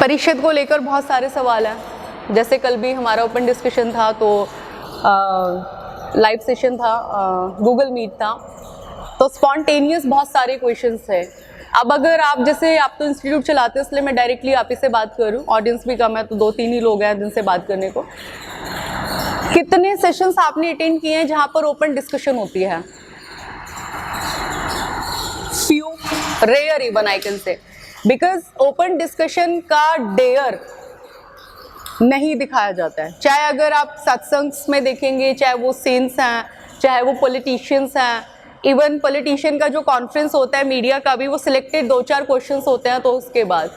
परिषद को लेकर बहुत सारे सवाल हैं। जैसे कल भी हमारा ओपन डिस्कशन था, तो लाइव सेशन था, गूगल मीट था, तो स्पॉन्टेनियस बहुत सारे क्वेश्चंस थे। अब अगर आप जैसे आप तो इंस्टीट्यूट चलाते हैं, इसलिए मैं डायरेक्टली आप ही से बात करूं, ऑडियंस भी कम है तो 2-3 ही लोग हैं जिनसे बात करने को। कितने सेशंस आपने अटेंड किए हैं जहां पर ओपन डिस्कशन होती है? Few, rare even I can say, because open discussion का डेयर नहीं दिखाया जाता है। चाहे अगर आप सत्संग में देखेंगे, चाहे वो सेंट्स हैं, चाहे वो पॉलिटिशियंस हैं, इवन पॉलिटिशियन का जो कॉन्फ्रेंस होता है मीडिया का भी, वो सिलेक्टेड 2-4 क्वेश्चंस होते हैं तो उसके बाद।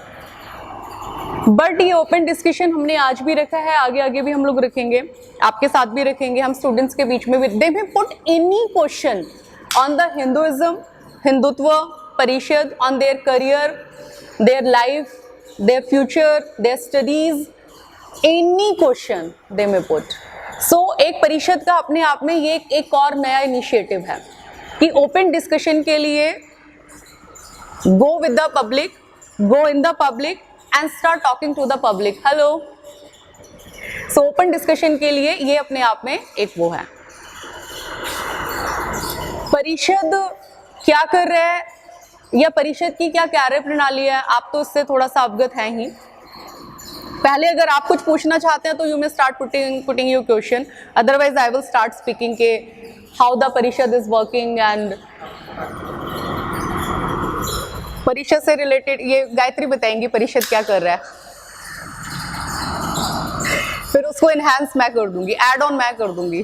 बट ये ओपन डिस्कशन हमने आज भी रखा है, आगे भी हम लोग रखेंगे, आपके साथ भी रखेंगे, हम स्टूडेंट्स के बीच में भी। They may put any question on the Hinduism, Hindutva, Parishad, on their career, their life, their future, their studies, any question they may put. So एक परिषद का अपने आप में ये एक और नया इनिशिएटिव है कि ओपन डिस्कशन के लिए go with the public, go in the public and start talking to the public. Hello. So open discussion के लिए ये अपने आप में एक वो है। परिषद क्या कर रहा है या परिषद की क्या कार्य प्रणाली है, आप तो इससे थोड़ा सा अवगत हैं ही। पहले अगर आप कुछ पूछना चाहते हैं तो you may start putting your question, otherwise I will start speaking के हाउ द परिषद इज वर्किंग एंड परिषद से रिलेटेड। ये गायत्री बताएंगी परिषद क्या कर रहा है, फिर उसको एनहांस मैं कर दूंगी, एड ऑन मैं कर दूंगी।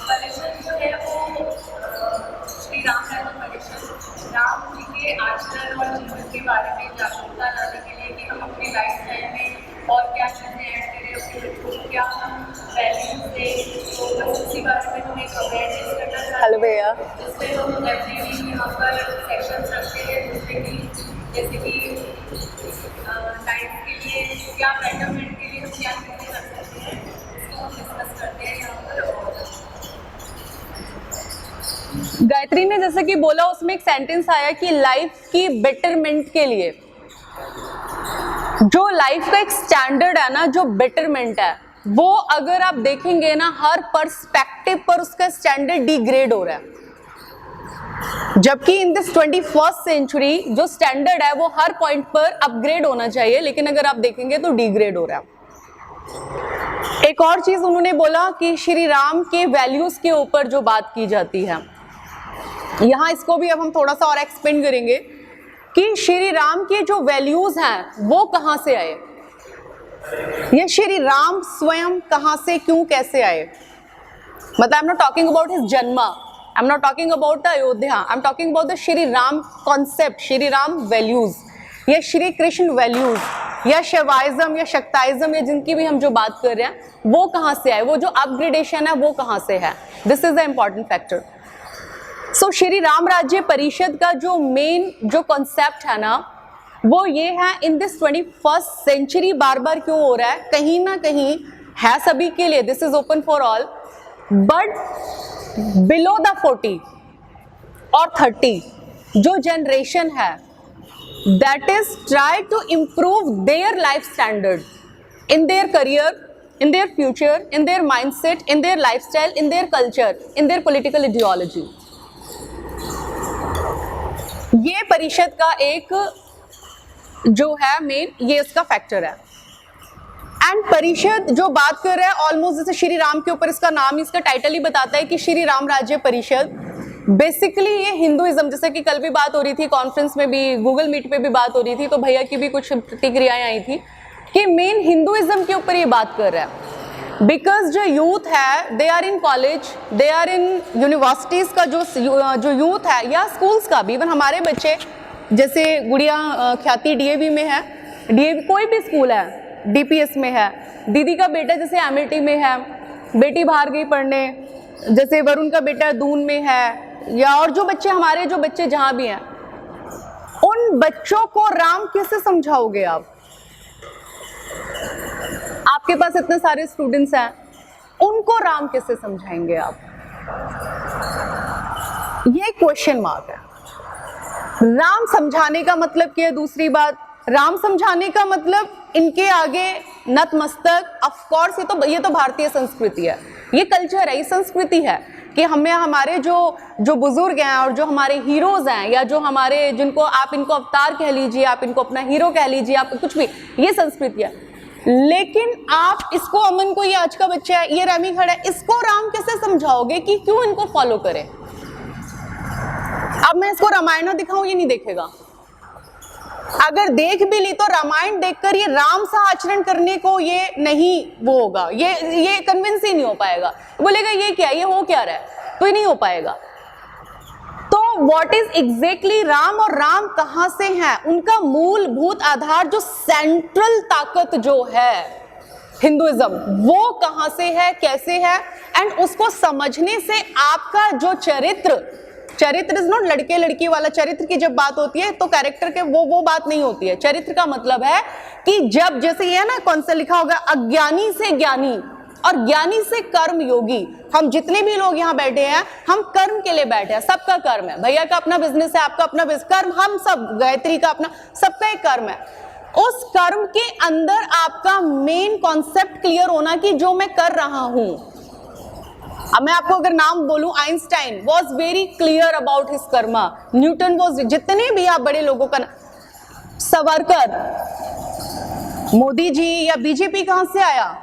परिषद जो है वो श्री राम जी के आचरण और जीवन के बारे में जागरूकता लाने के लिए कि हम अपने लाइफस्टाइल में और क्या चीज़ें ऐड करें, अपने बच्चों को क्या हम वैल्यूज दें, तो बस उसी बारे में हम एक अवेयरनेस करना चाहते हैं, जिसमें हम एवरी वीक यहाँ पर सेक्शंस रखते हैं, जिसमें कि जैसे कि लाइफ के लिए क्या बेटरमेंट के लिए हम क्या चीज़ें कर सकते हैं, इसको हम डिस्कस करते हैं यहाँ पर। गायत्री ने जैसे कि बोला, उसमें एक सेंटेंस आया कि लाइफ की बेटरमेंट के लिए, जो लाइफ का एक स्टैंडर्ड है ना, जो बेटरमेंट है, वो अगर आप देखेंगे ना, हर पर्सपेक्टिव पर उसका स्टैंडर्ड डिग्रेड हो रहा है। जबकि इन दिस 21st सेंचुरी जो स्टैंडर्ड है वो हर पॉइंट पर अपग्रेड होना चाहिए, लेकिन अगर आप देखेंगे तो डिग्रेड हो रहा है। एक और चीज उन्होंने बोला कि श्री राम के वैल्यूज के ऊपर जो बात की जाती है, यहाँ इसको भी अब हम थोड़ा सा और एक्सपेंड करेंगे कि श्री राम के जो वैल्यूज हैं वो कहाँ से आए, ये श्री राम स्वयं कहाँ से, क्यों, कैसे आए। मतलब I am not talking about his जन्म, I am not talking about the Ayodhya, I am talking about the Shri Ram concept, Shri Ram values या श्री कृष्ण वैल्यूज या शैवाइज्म या शक्ताइज्म या जिनकी भी हम जो बात कर रहे हैं वो कहाँ से आए, वो जो अपग्रेडेशन है वो कहाँ से है। This is the important factor. So Shri Ram Rajya Parishad का जो मेन जो कॉन्सेप्ट है ना, वो ये है इन दिस 21st सेंचुरी बार बार क्यों हो रहा है, कहीं ना कहीं है सभी के लिए, this is open for all, but below the 40 और 30 जो जनरेशन है, that is try to improve their life standard in their career, in their future, in their mindset, in their lifestyle, in their culture, in their political ideology। ये परिषद का एक जो है main, ये इसका फैक्टर है। एंड परिषद जो बात कर रहा है ऑलमोस्ट जैसे श्री राम के ऊपर, इसका नाम, इसका टाइटल ही बताता है कि श्री राम राज्य परिषद। बेसिकली ये हिंदुइज्म, जैसे कि कल भी बात हो रही थी, कॉन्फ्रेंस में भी, गूगल मीट पे भी बात हो रही थी, तो भैया की भी कुछ प्रतिक्रियाएं आई थी कि मेन हिंदुइज्म के ऊपर ये बात कर रहा है। बिकॉज जो यूथ है, they are in college, they are in universities का जो यूथ है, या स्कूल्स का भी, इवन हमारे बच्चे, जैसे गुड़िया ख्याति डीएवी में है, डीएवी कोई भी स्कूल है, डीपीएस में है, दीदी का बेटा जैसे एमएटी में है, बेटी बाहर गई पढ़ने, जैसे वरुण का बेटा दून में है, या और जो बच्चे हमारे जो बच्चे जहाँ भी हैं, उन बच्चों को राम कैसे समझाओगे आप? आपके पास इतने सारे स्टूडेंट्स हैं, उनको राम कैसे समझाएंगे आप? ये क्वेश्चन मार्क है। राम समझाने का मतलब क्या है? दूसरी बात, राम समझाने का मतलब इनके आगे नतमस्तक। ऑफ कोर्स ये तो भारतीय संस्कृति है, ये कल्चर है, ये संस्कृति है कि हमें हमारे जो बुजुर्ग हैं और जो हमारे हीरोज हैं, या जो हमारे जिनको आप इनको अवतार कह लीजिए, आप इनको अपना हीरो कह लीजिए, आप कुछ भी, ये संस्कृति है। लेकिन आप इसको, अमन को, ये आज का बच्चा है, ये रैमी खड़ा है, इसको राम कैसे समझाओगे कि क्यों इनको फॉलो करें? अब मैं इसको रामायण दिखाऊं, ये नहीं देखेगा। अगर देख भी ली तो रामायण देखकर ये राम सा आचरण करने को ये नहीं वो होगा, ये कन्विंस ही नहीं हो पाएगा। बोलेगा ये क्या है, ये हो क्या रहा है, तो ये नहीं हो पाएगा। तो व्हाट इज एग्जैक्टली राम, और राम कहां से है, उनका मूलभूत आधार, जो सेंट्रल ताकत जो है हिंदुइज्म, वो कहां से है, कैसे है, एंड उसको समझने से आपका जो चरित्र इज नॉट लड़के लड़की वाला चरित्र की जब बात होती है तो कैरेक्टर के वो बात नहीं होती है। चरित्र का मतलब है कि जब, जैसे ये है ना, कौन सा लिखा होगा, अज्ञानी से ज्ञानी और ज्ञानी से कर्म योगी। हम जितने भी लोग यहाँ बैठे हैं, हम कर्म के लिए बैठे हैं, सबका कर्म है। भैया का अपना बिजनेस है, आपका अपना कर्म, हम सब, गायत्री का अपना, सबका एक कर्म है। उस कर्म के अंदर आपका मेन कॉन्सेप्ट क्लियर होना कि जो मैं कर रहा हूं। अब मैं आपको अगर नाम बोलूं, Einstein was very clear about his Karma, Newton was, जितने भी आप बड़े लोगों का, सावरकर, मोदी जी या बीजेपी कहां से आया,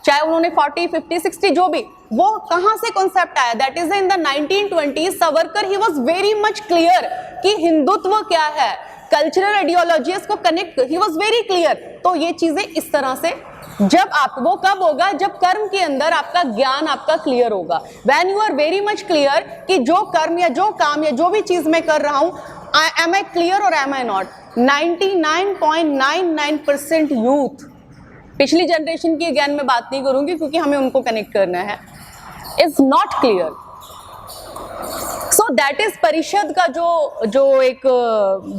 चाहे उन्होंने 40, 50, 60 जो भी, वो कहां से कॉन्सेप्ट आया, that is in the 1920s। Savarkar he was very much clear कि हिंदुत्व क्या है, कल्चरल आइडियोलॉजीज को connect, he was very clear. तो ये चीजें इस तरह से, जब आप, वो कब होगा, जब कर्म के अंदर आपका ज्ञान आपका क्लियर होगा। When you are very much clear कि जो कर्म या जो काम या जो भी चीज मैं कर रहा हूं, एम आई क्लियर और एम आई नॉट। 99.99% यूथ, पिछली जनरेशन की ज्ञान में बात नहीं करूंगी क्योंकि हमें उनको कनेक्ट करना है, is not clear. So that is परिषद का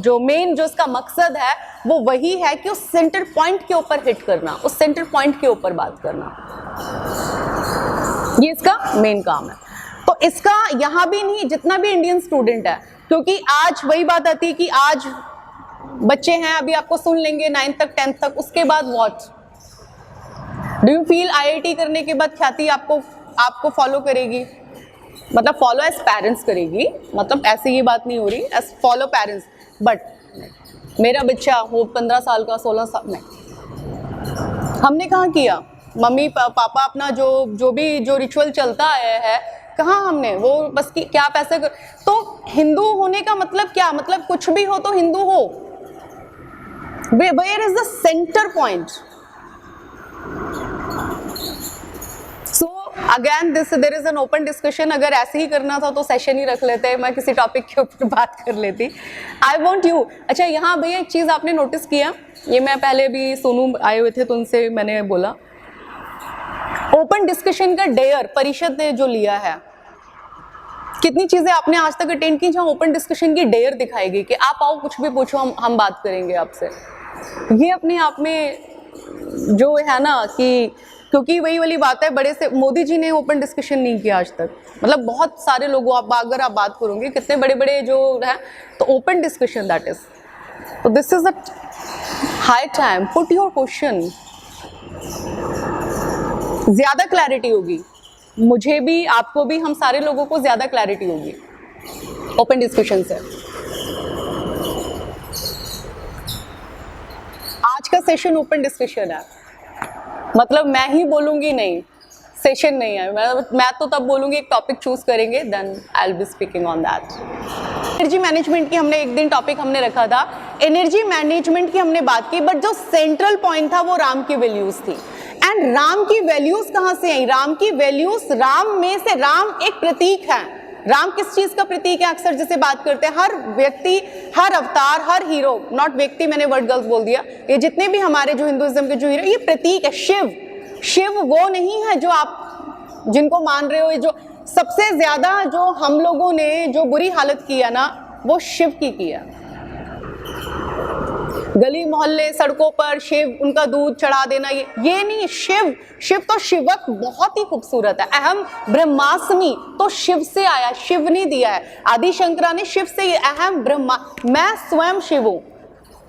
जो मेन जो इसका मकसद है, वो वही है कि उस सेंटर पॉइंट के ऊपर हिट करना, उस सेंटर पॉइंट के ऊपर बात करना, ये इसका मेन काम है। तो इसका यहां भी नहीं, जितना भी इंडियन स्टूडेंट है, क्योंकि आज वही बात आती है कि आज बच्चे हैं, अभी आपको सुन लेंगे 9th तक 10th तक, उसके बाद what do you feel, IIT करने के बाद ख्याति आपको फॉलो करेगी, मतलब फॉलो एज पेरेंट्स करेगी, मतलब ऐसे ये बात नहीं हो रही एज फॉलो पेरेंट्स, बट मेरा बच्चा हो 15 साल का, 16 साल, नहीं, हमने कहाँ किया, मम्मी पापा अपना जो भी रिचुअल चलता आया है, कहाँ हमने वो बस कि क्या पैसे कर, तो हिंदू होने का मतलब क्या, मतलब कुछ भी हो तो हिंदू हो, where is the centre point. So again there is an open discussion. अगर ऐसे ही करना था तो सेशन ही रख लेते, मैं किसी टॉपिक के ऊपर बात कर लेती। आई वॉन्ट यू, अच्छा यहाँ भैया एक चीज़ आपने नोटिस किया, ये मैं पहले भी सोनू आए हुए थे तो उनसे मैंने बोला, ओपन डिस्कशन का डेयर परिषद ने जो लिया है, कितनी चीज़ें आपने आज तक अटेंड की जहाँ ओपन डिस्कशन की डेयर दिखाएगी कि आप आओ कुछ भी पूछो, हम बात करेंगे आपसे। ये अपने आप में जो है ना कि, क्योंकि वही वाली बात है, बड़े से मोदी जी ने ओपन डिस्कशन नहीं किया आज तक, मतलब बहुत सारे लोगों, अगर आप बात करोगे कितने बड़े बड़े जो है, तो ओपन डिस्कशन दैट इज, तो this is the high time, put your question, ज्यादा क्लैरिटी होगी, मुझे भी, आपको भी, हम सारे लोगों को ज्यादा क्लैरिटी होगी ओपन डिस्कशन से। आज का सेशन ओपन डिस्कशन है, मतलब मैं ही बोलूंगी नहीं, सेशन नहीं है, मैं तो तब बोलूंगी, एक टॉपिक चूज करेंगे, then I will be speaking on that. Energy management की हमने एक दिन टॉपिक हमने रखा था, एनर्जी मैनेजमेंट की हमने बात की, बट जो सेंट्रल पॉइंट था वो राम की वैल्यूज थी। एंड राम की वैल्यूज कहां से आई, राम की वैल्यूज, राम में से, राम एक प्रतीक है। राम किस चीज का प्रतीक है, अक्सर जैसे बात करते हैं, हर व्यक्ति, हर अवतार, हर हीरो, नॉट व्यक्ति, मैंने वर्ड गलत बोल दिया, ये जितने भी हमारे जो हिंदुइज्म के जो हीरो, ये प्रतीक है। शिव वो नहीं है जो आप जिनको मान रहे हो, जो सबसे ज्यादा जो हम लोगों ने जो बुरी हालत की है ना, वो शिव की है। गली मोहल्ले सड़कों पर शिव, उनका दूध चढ़ा देना, ये नहीं। शिव तो शिवक बहुत ही खूबसूरत है। अहम ब्रह्मास्मि तो शिव से आया, शिव ने दिया है। आदि शंकरा ने शिव से, अहम ब्रह्मा, मैं स्वयं शिव हूं।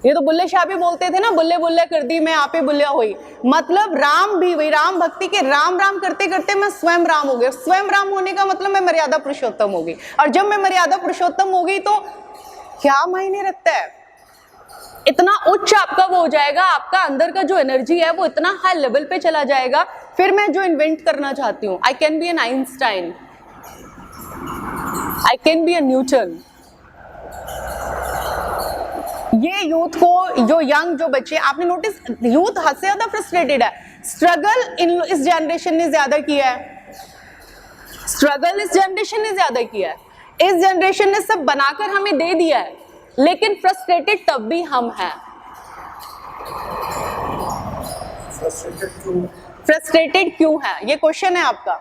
ये तो बुल्ले शाह भी बोलते थे ना, बुल्ले बुल्ले कर दी मैं आपे बुल्लिया हुई। मतलब राम भी वही, राम भक्ति के राम राम करते करते मैं स्वयं राम हो गया। स्वयं राम होने का मतलब मैं मर्यादा पुरुषोत्तम हो गई, और जब मैं मर्यादा पुरुषोत्तम हो गई तो क्या मायने रखता है, इतना उच्च आपका वो हो जाएगा, आपका अंदर का जो एनर्जी है वो इतना हाई लेवल पे चला जाएगा। फिर मैं जो इन्वेंट करना चाहती हूँ, I can be an Einstein, I can be an Newton. ये यूथ को, जो यंग जो बच्चे, आपने नोटिस यूथ हद से ज्यादा फ्रस्ट्रेटेड है। स्ट्रगल इस जनरेशन ने ज्यादा किया है, स्ट्रगल इस जनरेशन ने ज्यादा किया है। इस जनरेशन ने सब बनाकर हमें दे दिया है, लेकिन फ्रस्ट्रेटेड तब भी हम हैं। फ्रस्ट्रेटेड क्यों है, ये क्वेश्चन है आपका।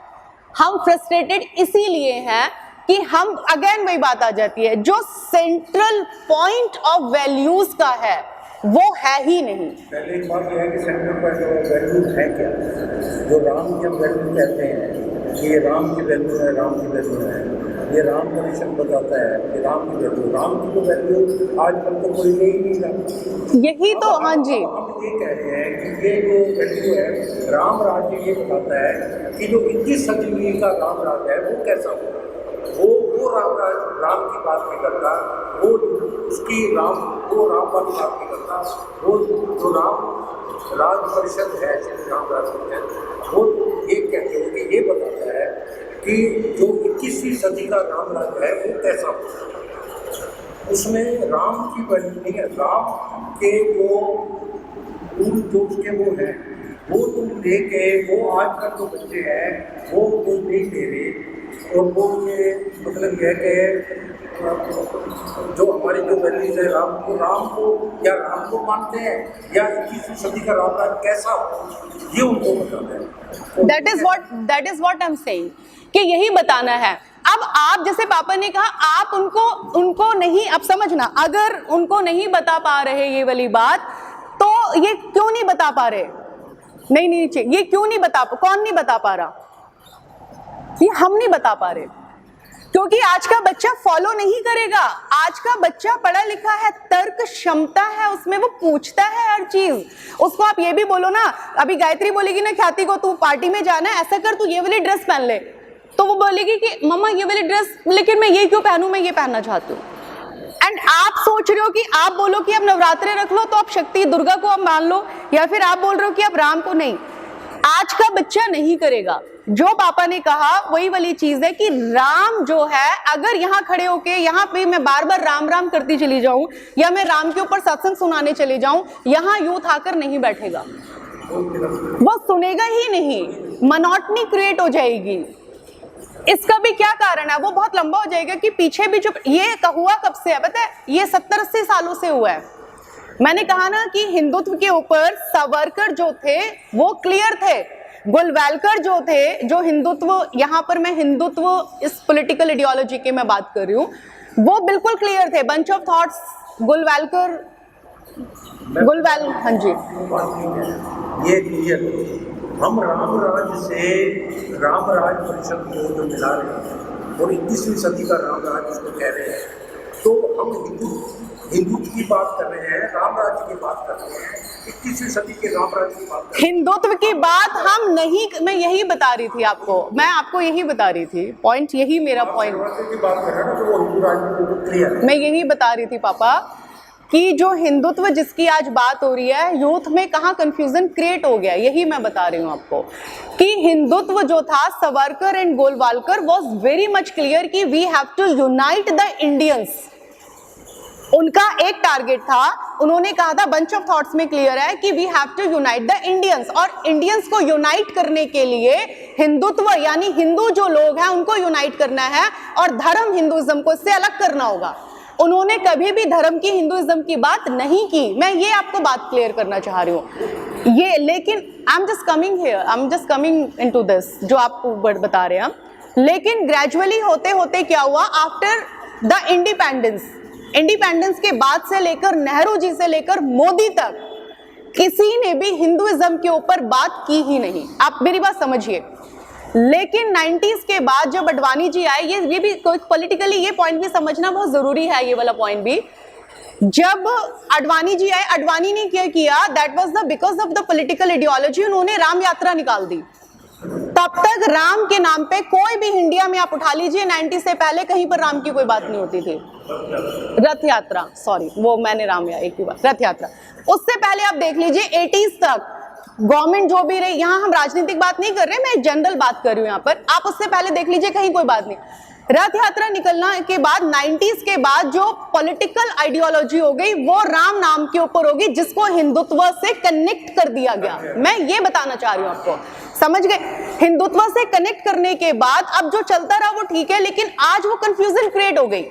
हम फ्रस्ट्रेटेड इसीलिए हैं कि हम, अगेन वही बात आ जाती है, जो सेंट्रल पॉइंट ऑफ वैल्यूज का है वो है ही नहीं। पहले एक बात यह है कि सेंट्रल पॉइंट ऑफ वैल्यूज है क्या, जो राम के वैल्यू कहते हैं कि ये राम की वैल्यू है, राम की वैल्यू है, ये राम का मिशन बताता है कि राम की वैल्यू, राम की तो वैल्यू आजकल तो कोई ले ही नहीं रहा। यही तो, हाँ जी, हम ये कह रहे हैं कि ये जो वैल्यू है, राम राज्य ये बताता है कि जो 21 सदी का राम राज्य है वो कैसा हो, वो राम की बात नहीं करता, वो उसकी राम वाली बात नहीं करता, वो जो राम राज परिषद है, राम राज परिषद, वो ये कहते हैं कि ये बताता है कि जो 21वीं सदी का राम राज्य है वो कैसा हो। उसमें राम की वैल्यू नहीं है, राम के जो उसके वो हैं वो तुम लेके, वो आजकल जो बच्चे हैं वो नहीं ले रहे, और वो ये मतलब यह कि जो हमारी जो वैल्यूज है राम को या राम को मानते हैं या 21वीं सदी का राम राज कैसा हो, ये उनको बताना है। That is what I am saying, कि यही बताना है। अब आप, जैसे पापा ने कहा, आप उनको नहीं, अब समझना, अगर उनको नहीं बता पा रहे ये वाली बात, तो ये क्यों नहीं बता पा रहे, नहीं नीचे, ये क्यों नहीं बता, कौन नहीं बता पा रहा, ये हम नहीं बता पा रहे, क्योंकि आज का बच्चा फॉलो नहीं करेगा। आज का बच्चा पढ़ा लिखा है, तर्क क्षमता है उसमें, वो पूछता है हर चीज। उसको आप ये भी बोलो ना, अभी गायत्री बोलेगी ना ख्याति को, तू पार्टी में जाना है, ऐसा कर, तू ये वाली ड्रेस पहन ले, तो वो बोलेगी कि मम्मा ये वाली ड्रेस, लेकिन मैं ये क्यों पहनूं, मैं ये पहनना चाहती हूँ। एंड आप सोच रहे हो कि आप बोलो कि अब नवरात्रे रख लो, तो आप शक्ति दुर्गा को अब मान लो, या फिर आप बोल रहे हो कि अब राम को नहीं। आज का बच्चा नहीं करेगा। जो पापा ने कहा वही वाली चीज है कि राम जो है, अगर यहाँ खड़े होके यहाँ पे मैं बार बार राम राम करती चली जाऊं, या मैं राम के ऊपर सत्संग सुनाने चले जाऊं, यहाँ यूथ आकर नहीं बैठेगा, वो सुनेगा ही नहीं, मोनोटनी क्रिएट हो जाएगी। इसका भी क्या कारण है, वो बहुत लंबा हो जाएगा कि पीछे भी जो ये हुआ कब से है पता है, ये 70-80 सालों से हुआ है। मैंने कहा ना कि हिंदुत्व के ऊपर सावरकर जो थे वो क्लियर थे, गोलवालकर जो थे, जो हिंदुत्व, यहाँ पर मैं हिंदुत्व इस पॉलिटिकल आइडियोलॉजी की मैं बात कर रही हूँ, वो बिल्कुल क्लियर थे। बंच ऑफ थॉट्स, गोलवालकर, हाँ जी, ये क्लियर, हम राम राज से राम राज परिषद को जो मिला रहे हैं और 21वीं सदी का राम राज इसको कह रहे हैं, तो हम हिंदुत्व की बात कर रहे हैं, राम राज्य की बात कर रहे हैं, 21वीं सदी के राम राज्य की बात कर रहे हैं। हिंदुत्व की बात हम नहीं, मैं यही बता रही थी आपको, मैं आपको यही बता रही थी, पॉइंट यही मेरा पॉइंट की बात कर रहे हैं ना, तो वो हिंदू राज्य को क्लियर, मैं यही बता रही थी पापा कि जो हिंदुत्व जिसकी आज बात हो रही है, यूथ में कहाँ कंफ्यूजन क्रिएट हो गया, यही मैं बता रही हूँ आपको कि हिंदुत्व जो था, Savarkar and Golwalkar was very much clear कि we have to unite the Indians. उनका एक टारगेट था, उन्होंने कहा था, बंच ऑफ थॉट्स में क्लियर है कि we have to unite the Indians, और इंडियंस को यूनाइट करने के लिए हिंदुत्व यानी हिंदू जो लोग हैं उनको यूनाइट करना है, और धर्म हिंदुइज्म को इससे अलग करना होगा। उन्होंने कभी भी धर्म की, हिंदुइज्म की बात नहीं की, मैं ये आपको बात क्लियर करना चाह रही हूँ ये। लेकिन I am just coming into this, जो आपको बता रहे हैं हम। लेकिन ग्रेजुअली होते होते क्या हुआ, आफ्टर द इंडिपेंडेंस, इंडिपेंडेंस के बाद से लेकर नेहरू जी से लेकर मोदी तक किसी ने भी हिंदुइज्म के ऊपर बात की ही नहीं। आप मेरी बात समझिए। लेकिन 90s के बाद जब अडवाणी जी आए, ये भी पॉलिटिकली ये पॉइंट भी समझना बहुत जरूरी है, ये वाला पॉइंट भी। जब अडवाणी जी आए, अडवाणी ने क्या किया, that was the because of the political ideology, उन्होंने राम यात्रा निकाल दी। तब तक राम के नाम पे कोई भी इंडिया में आप उठा लीजिए, 90 से पहले कहीं पर राम की कोई बात नहीं होती थी। रथ यात्रा, सॉरी वो मैंने राम या एक ही बात, रथ यात्रा। उससे पहले आप देख लीजिए 80s तक गवर्नमेंट जो भी रही, यहाँ हम राजनीतिक बात नहीं कर रहे, मैं जनरल बात कर रही हूँ यहाँ पर। आप उससे पहले देख लीजिए, कहीं कोई बात नहीं। रथ यात्रा निकलना के बाद 90s के बाद जो पॉलिटिकल आइडियोलॉजी हो गई वो राम नाम के ऊपर होगी, जिसको हिंदुत्व से कनेक्ट कर दिया गया। मैं ये बताना चाह रही हूँ आपको, समझ गए? हिंदुत्व से कनेक्ट करने के बाद अब जो चलता रहा वो ठीक है, लेकिन आज वो कंफ्यूजन क्रिएट हो गई।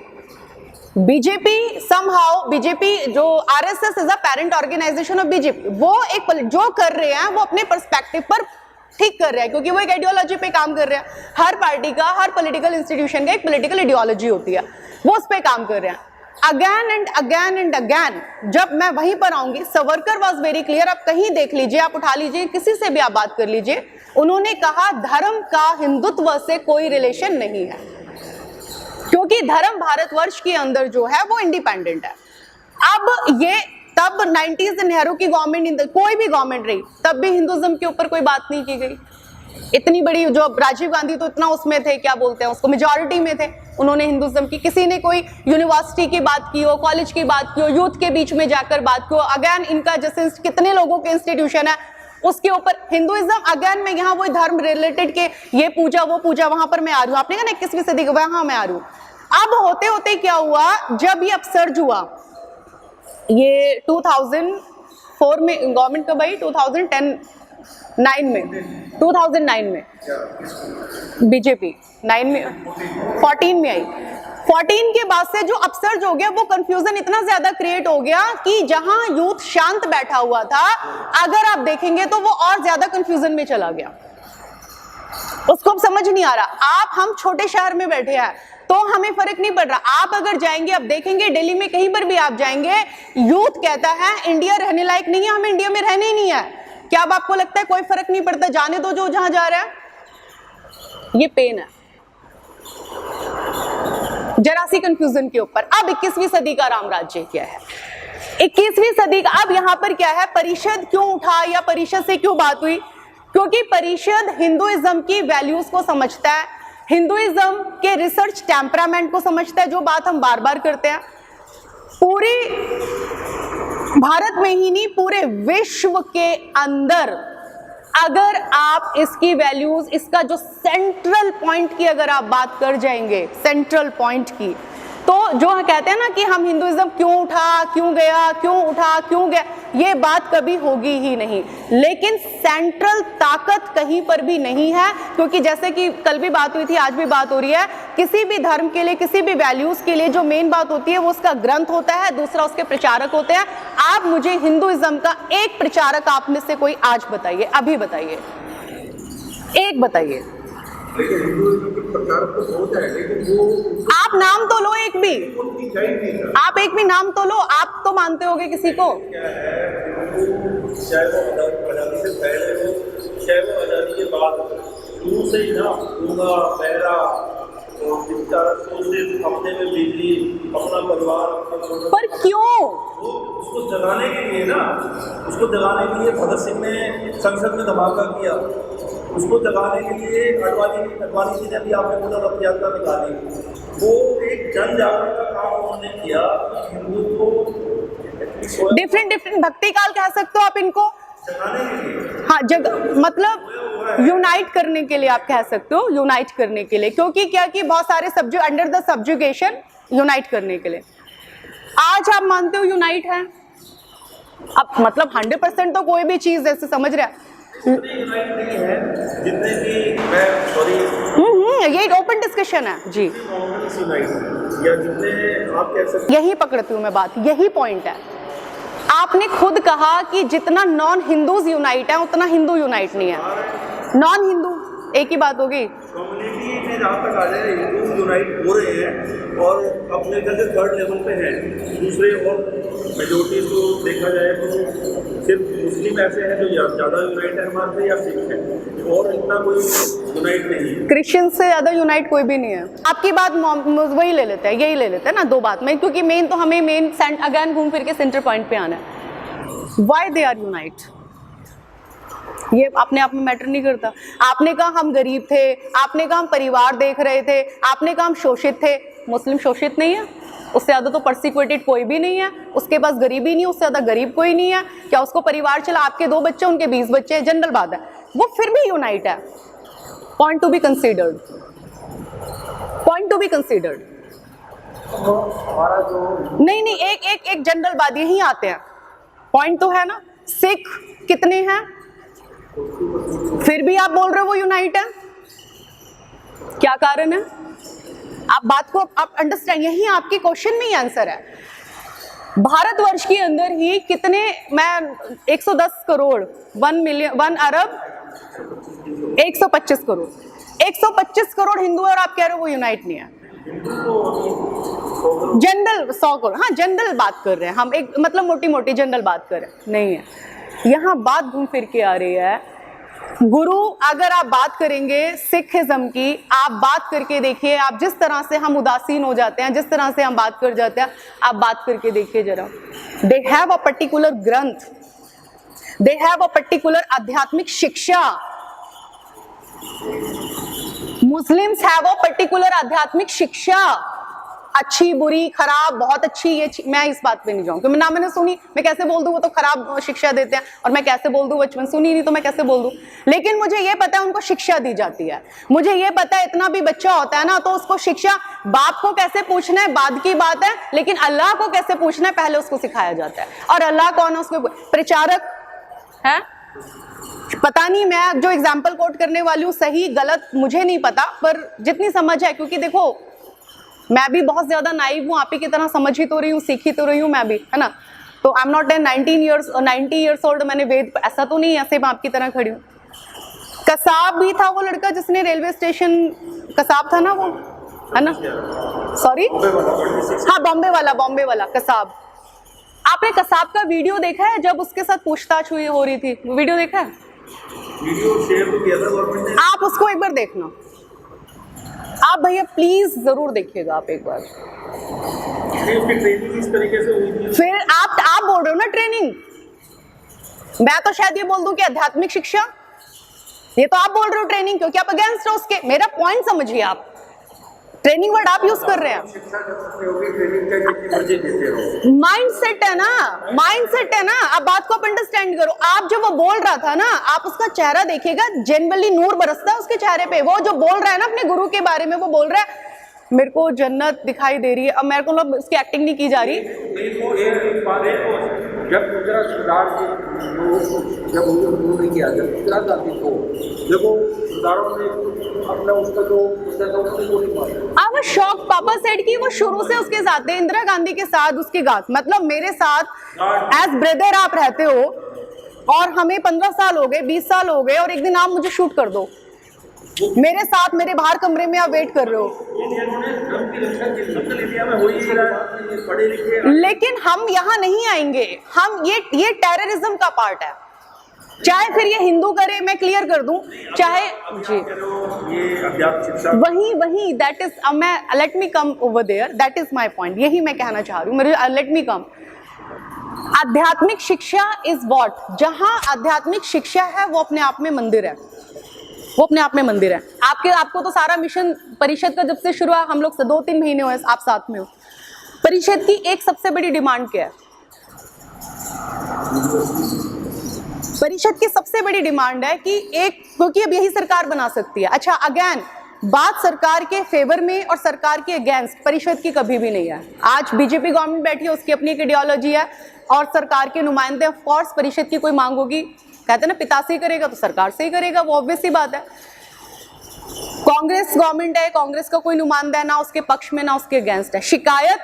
बीजेपी समहाउ, बीजेपी जो RSS is a parent organisation of BJP, वो एक जो कर रहे हैं वो अपने पर्सपेक्टिव पर ठीक कर रहे हैं, क्योंकि वो एक आइडियोलॉजी पे काम कर रहे हैं। हर पार्टी का, हर पॉलिटिकल इंस्टीट्यूशन का एक पॉलिटिकल आइडियोलॉजी होती है, वो उस पे काम कर रहे हैं। Again and again and again जब मैं वहीं पर आऊंगी, सावरकर वाज वेरी क्लियर। आप कहीं देख लीजिए, आप उठा लीजिए, किसी से भी आप बात कर लीजिए, उन्होंने कहा धर्म का हिंदुत्व से कोई रिलेशन नहीं है, क्योंकि धर्म भारतवर्ष के अंदर जो है वो इंडिपेंडेंट है। अब ये तब 90s नेहरू की गवर्नमेंट, कोई भी गवर्नमेंट रही, तब भी हिंदुइज्म के ऊपर कोई बात नहीं की गई। इतनी बड़ी जो राजीव गांधी तो इतना उसमें थे, क्या बोलते हैं उसको, मेजॉरिटी में थे, उन्होंने हिंदुइज्म की, किसी ने कोई यूनिवर्सिटी की बात की हो, कॉलेज की बात की हो, यूथ के बीच में जाकर बात की हो, अगेन इनका जैसे कितने लोगों के इंस्टीट्यूशन है उसके ऊपर हिंदुइज्म। अगेन मैं यहाँ वो धर्म रिलेटेड के ये पूजा वो पूजा, वहां पर मैं आ रही हूँ, आपने कहा 21वीं सदी का, वहां मैं आ रही हूँ। अब होते होते क्या हुआ, जब ये अपसर्ज हुआ, ये 2004 में गवर्नमेंट कब आई, 2009 में बीजेपी 9 में 14 में आई। 14 के बाद से जो अपसर्ज हो गया, वो कंफ्यूजन इतना ज्यादा क्रिएट हो गया कि जहां यूथ शांत बैठा हुआ था, अगर आप देखेंगे तो वो और ज्यादा कंफ्यूजन में चला गया। उसको अब समझ नहीं आ रहा। आप हम छोटे शहर में बैठे हैं तो हमें फर्क नहीं पड़ रहा। आप अगर जाएंगे, अब देखेंगे दिल्ली में कहीं पर भी आप जाएंगे, यूथ कहता है इंडिया रहने लायक नहीं है, हमें इंडिया में रहने ही नहीं है। क्या अब आपको लगता है कोई फर्क नहीं पड़ता, जाने दो जो जहां जा रहा है? ये पेन है जरा सी कंफ्यूजन के ऊपर। अब 21वीं सदी का राम राज्य क्या है, 21वीं सदी का अब यहां पर क्या है, परिषद क्यों उठा या परिषद से क्यों बात हुई? क्योंकि परिषद हिंदुइज्म की वैल्यूज को समझता है, हिंदुइज्म के रिसर्च टेम्परामेंट को समझता है, जो बात हम बार बार करते हैं। पूरी भारत में ही नहीं, पूरे विश्व के अंदर अगर आप इसकी वैल्यूज, इसका जो सेंट्रल पॉइंट की अगर आप बात कर जाएंगे, सेंट्रल पॉइंट की, तो जो कहते हैं ना कि हम हिंदुइज्म क्यों उठा, क्यों गया, क्यों उठा, क्यों गया, ये बात कभी होगी ही नहीं। लेकिन सेंट्रल ताकत कहीं पर भी नहीं है, क्योंकि जैसे कि कल भी बात हुई थी, आज भी बात हो रही है, किसी भी धर्म के लिए, किसी भी वैल्यूज के लिए जो मेन बात होती है वो उसका ग्रंथ होता है, दूसरा उसके प्रचारक होते हैं। आप मुझे हिंदुइज्म का एक प्रचारक आप में से कोई आज बताइए, अभी बताइए, एक बताइए। लेकिन हिंदुइज्म के प्रचारक तो बहुत है, लेकिन वो आप नाम तो लो एक भी, उनकी जैन नहीं है। आप एक भी नाम तो लो, आप तो मानते होगे किसी को। क्या है, चाहे वो आज़ादी से पहले हो, चाहे वो आज़ादी के बाद हो, शुरू से ही ना गूंगा, बहरा और बेचारा सोचते अपने में बिजली, अपना परिवार, अपना, पर क्यों? वो उसको जगाने के लिए ना, उसको जगाने के लिए भगत सिंह ने संसद में धमाका किया, उसको जगाने के लिए अडवाणी जी ने भी आपने बोला रथ यात्रा निकाली। वो एक जन जागरण का काम उन्होंने किया, हिंदू को डिफरेंट भक्ति काल कह सकते हो आप इनको, जगाने के लिए, हाँ मतलब यूनाइट करने के लिए आप कह सकते हो, यूनाइट करने के लिए, क्योंकि क्या कि बहुत सारे subject under the subjugation unite करने के लिए। आज आप मानते हो यूनाइट है, अब मतलब 100% तो कोई भी चीज ऐसे समझ रहा है, यूनाइट नहीं है जितने भी, मैं सॉरी, ये एक ओपन डिस्कशन है जी, या जितने आप कह सकते, यही पकड़ती हूँ मैं बात, यही पॉइंट है। आपने खुद कहा कि जितना नॉन हिंदूज यूनाइट है उतना हिंदू यूनाइट नहीं है। नॉन हिंदू एक ही बात होगी, कम्युनिटी में जहाँ तक आ जाए, हिंदू यूनाइट हो रहे हैं और अपने घर से थर्ड लेवल पे हैं। दूसरे और मेजोरिटीज को देखा जाए तो सिर्फ मुस्लिम ऐसे हैं जो ज़्यादा यूनाइट है हमारे से, या सिख हैं, और इतना कोई यूनाइट नहीं है। क्रिश्चियन से ज्यादा यूनाइट कोई भी नहीं है। आपकी बात वही ले लेते हैं, यही ले लेते हैं ना दो बात में, क्योंकि मेन तो हमें मेन अगेन घूम फिर के सेंटर पॉइंट पे आना है। व्हाई दे आर यूनाइट, ये अपने आप में मैटर नहीं करता। आपने कहा हम गरीब थे, आपने कहा हम परिवार देख रहे थे, आपने कहा हम शोषित थे। मुस्लिम शोषित नहीं है, उससे ज़्यादा तो परसिक्यूटेड कोई भी नहीं है, उसके पास गरीबी नहीं, उससे ज़्यादा गरीब कोई नहीं है। क्या उसको परिवार चला, आपके 2 बच्चे उनके 20 बच्चे, जनरल बात है, वो फिर भी यूनाइट है। Point to be considered, point to be considered. हमारा जो नहीं एक जनरल बात, यही आते हैं, पॉइंट तो है ना। सिख कितने हैं, फिर भी आप बोल रहे हो वो यूनाइट है, क्या कारण है? आप बात को आप अंडरस्टैंड, यही आपके क्वेश्चन में ही आंसर है। भारतवर्ष के अंदर ही कितने, मैं 110 करोड़ 1 अरब 125 करोड़ 125 करोड़ हिंदू है, और आप कह रहे हो वो यूनाइट नहीं है। जनरल 100 करोड़, हाँ जनरल बात कर रहे हैं हम, एक मतलब मोटी मोटी जनरल बात कर रहे हैं, नहीं है। यहाँ बात घूम फिर के आ रही है गुरु। अगर आप बात करेंगे सिखिज्म की, आप बात करके देखिए, आप जिस तरह से हम उदासीन हो जाते हैं, जिस तरह से हम बात कर जाते हैं, आप बात करके देखिए जरा। दे हैव अ पर्टिकुलर ग्रंथ, दे हैव अ पर्टिकुलर आध्यात्मिक शिक्षा। मुस्लिम्स हैव अ पर्टिकुलर आध्यात्मिक शिक्षा, अच्छी बुरी खराब, बहुत अच्छी, ये मैं इस बात पे नहीं जाऊँ क्योंकि ना मैंने सुनी, मैं कैसे बोल दूँ वो तो खराब शिक्षा देते हैं, और मैं कैसे बोल दूँ बचपन सुनी नहीं तो मैं कैसे बोल दूँ। लेकिन मुझे ये पता है उनको शिक्षा दी जाती है, मुझे ये पता है इतना भी बच्चा होता है ना तो उसको शिक्षा, बाप को कैसे पूछना है बाद की बात है, लेकिन अल्लाह को कैसे पूछना है पहले उसको सिखाया जाता है। और अल्लाह कौन है, उसको प्रचारक है, पता नहीं, मैं जो एग्जाम्पल कोट करने वाली हूँ सही गलत मुझे नहीं पता, पर जितनी समझ है, क्योंकि देखो मैं भी बहुत ज्यादा नाइव हूँ, आप ही की तरह समझ ही तो रही हूँ, सीख ही तो रही हूँ मैं भी, है ना। तो आई एम नॉट 90 ईयर्स ओल्ड, मैंने वेद, ऐसा तो नहीं, ऐसे मैं आपकी तरह खड़ी हूँ। कसाब भी था वो लड़का जिसने रेलवे स्टेशन, कसाब था ना वो, है ना, सॉरी हाँ बॉम्बे वाला कसाब। आपने कसाब का वीडियो देखा है जब उसके साथ पूछताछ हो रही थी, वो वीडियो देखा है? वीडियो शेयर तो किया था गवर्नमेंट ने, आप उसको एक बार देखना, आप भैया प्लीज जरूर देखिएगा आप एक बार। उसकी ट्रेनिंग इस तरीके से हुई थी। फिर आप बोल रहे हो ना ट्रेनिंग, मैं तो शायद ये बोल दूं कि आध्यात्मिक शिक्षा, ये तो आप बोल रहे हो ट्रेनिंग, क्योंकि आप अगेंस्ट हो उसके। मेरा पॉइंट समझिए, आप ट्रेनिंग वर्ड आप यूज कर रहे हैं। माइंडसेट है ना, माइंडसेट है ना, आप बात को आप अंडरस्टैंड करो। आप जब वो बोल रहा था ना, आप उसका चेहरा देखिएगा, जनरली नूर बरसता है उसके चेहरे पे। वो जो बोल रहा है ना अपने गुरु के बारे में, वो बोल रहा है मेरे को जन्नत दिखाई दे रही है। अब मेरे को मतलब उसकी एक्टिंग नहीं की जा रही। जब गुजरात सरदार जब उन्होंने किया, जब इंदिरा गांधी को देखो सरदारों ने अपना उसका जो आई वाज शॉक्ड, पापा सेड कि वो शुरू से उसके साथ थे, इंदिरा गांधी के साथ उसकी गात, मतलब मेरे साथ एज ब्रदर आप रहते हो, और हमें 15 साल हो गए, 20 साल हो गए, और एक दिन आप मुझे शूट कर दो, मेरे साथ मेरे बाहर कमरे में आप वेट कर रहे हो। लेकिन हम यहाँ नहीं आएंगे, हम ये टेररिज्म का पार्ट है, चाहे फिर ये हिंदू करे, मैं क्लियर कर दूं, चाहे जी वही दैट इज, मैं let me come over there, that is my point, यही मैं कहना चाह रही हूँ, मेरे लेट मी कम। आध्यात्मिक शिक्षा इज व्हाट, जहां आध्यात्मिक शिक्षा है वो अपने आप में मंदिर है, वो अपने आप में मंदिर है। आपको तो सारा मिशन परिषद का जब से शुरू हुआ, हम लोग से 2-3 महीने हुए आप साथ में हो। परिषद की एक सबसे बड़ी डिमांड क्या है? परिषद की सबसे बड़ी डिमांड है कि एक, क्योंकि अब यही सरकार बना सकती है। अच्छा अगेन बात सरकार के फेवर में और सरकार के अगेंस्ट परिषद की कभी भी नहीं है। आज बीजेपी गवर्नमेंट बैठी है, उसकी अपनी एक आइडियोलॉजी है, और सरकार के नुमाइंदे, ऑफ कोर्स परिषद की कोई मांग होगी, कहते हैं ना पिता से ही करेगा तो सरकार से ही करेगा, वो ऑब्वियस सी बात है। कांग्रेस गवर्नमेंट है, कांग्रेस का कोई नुमाइंदा है ना उसके पक्ष में ना उसके अगेंस्ट है। शिकायत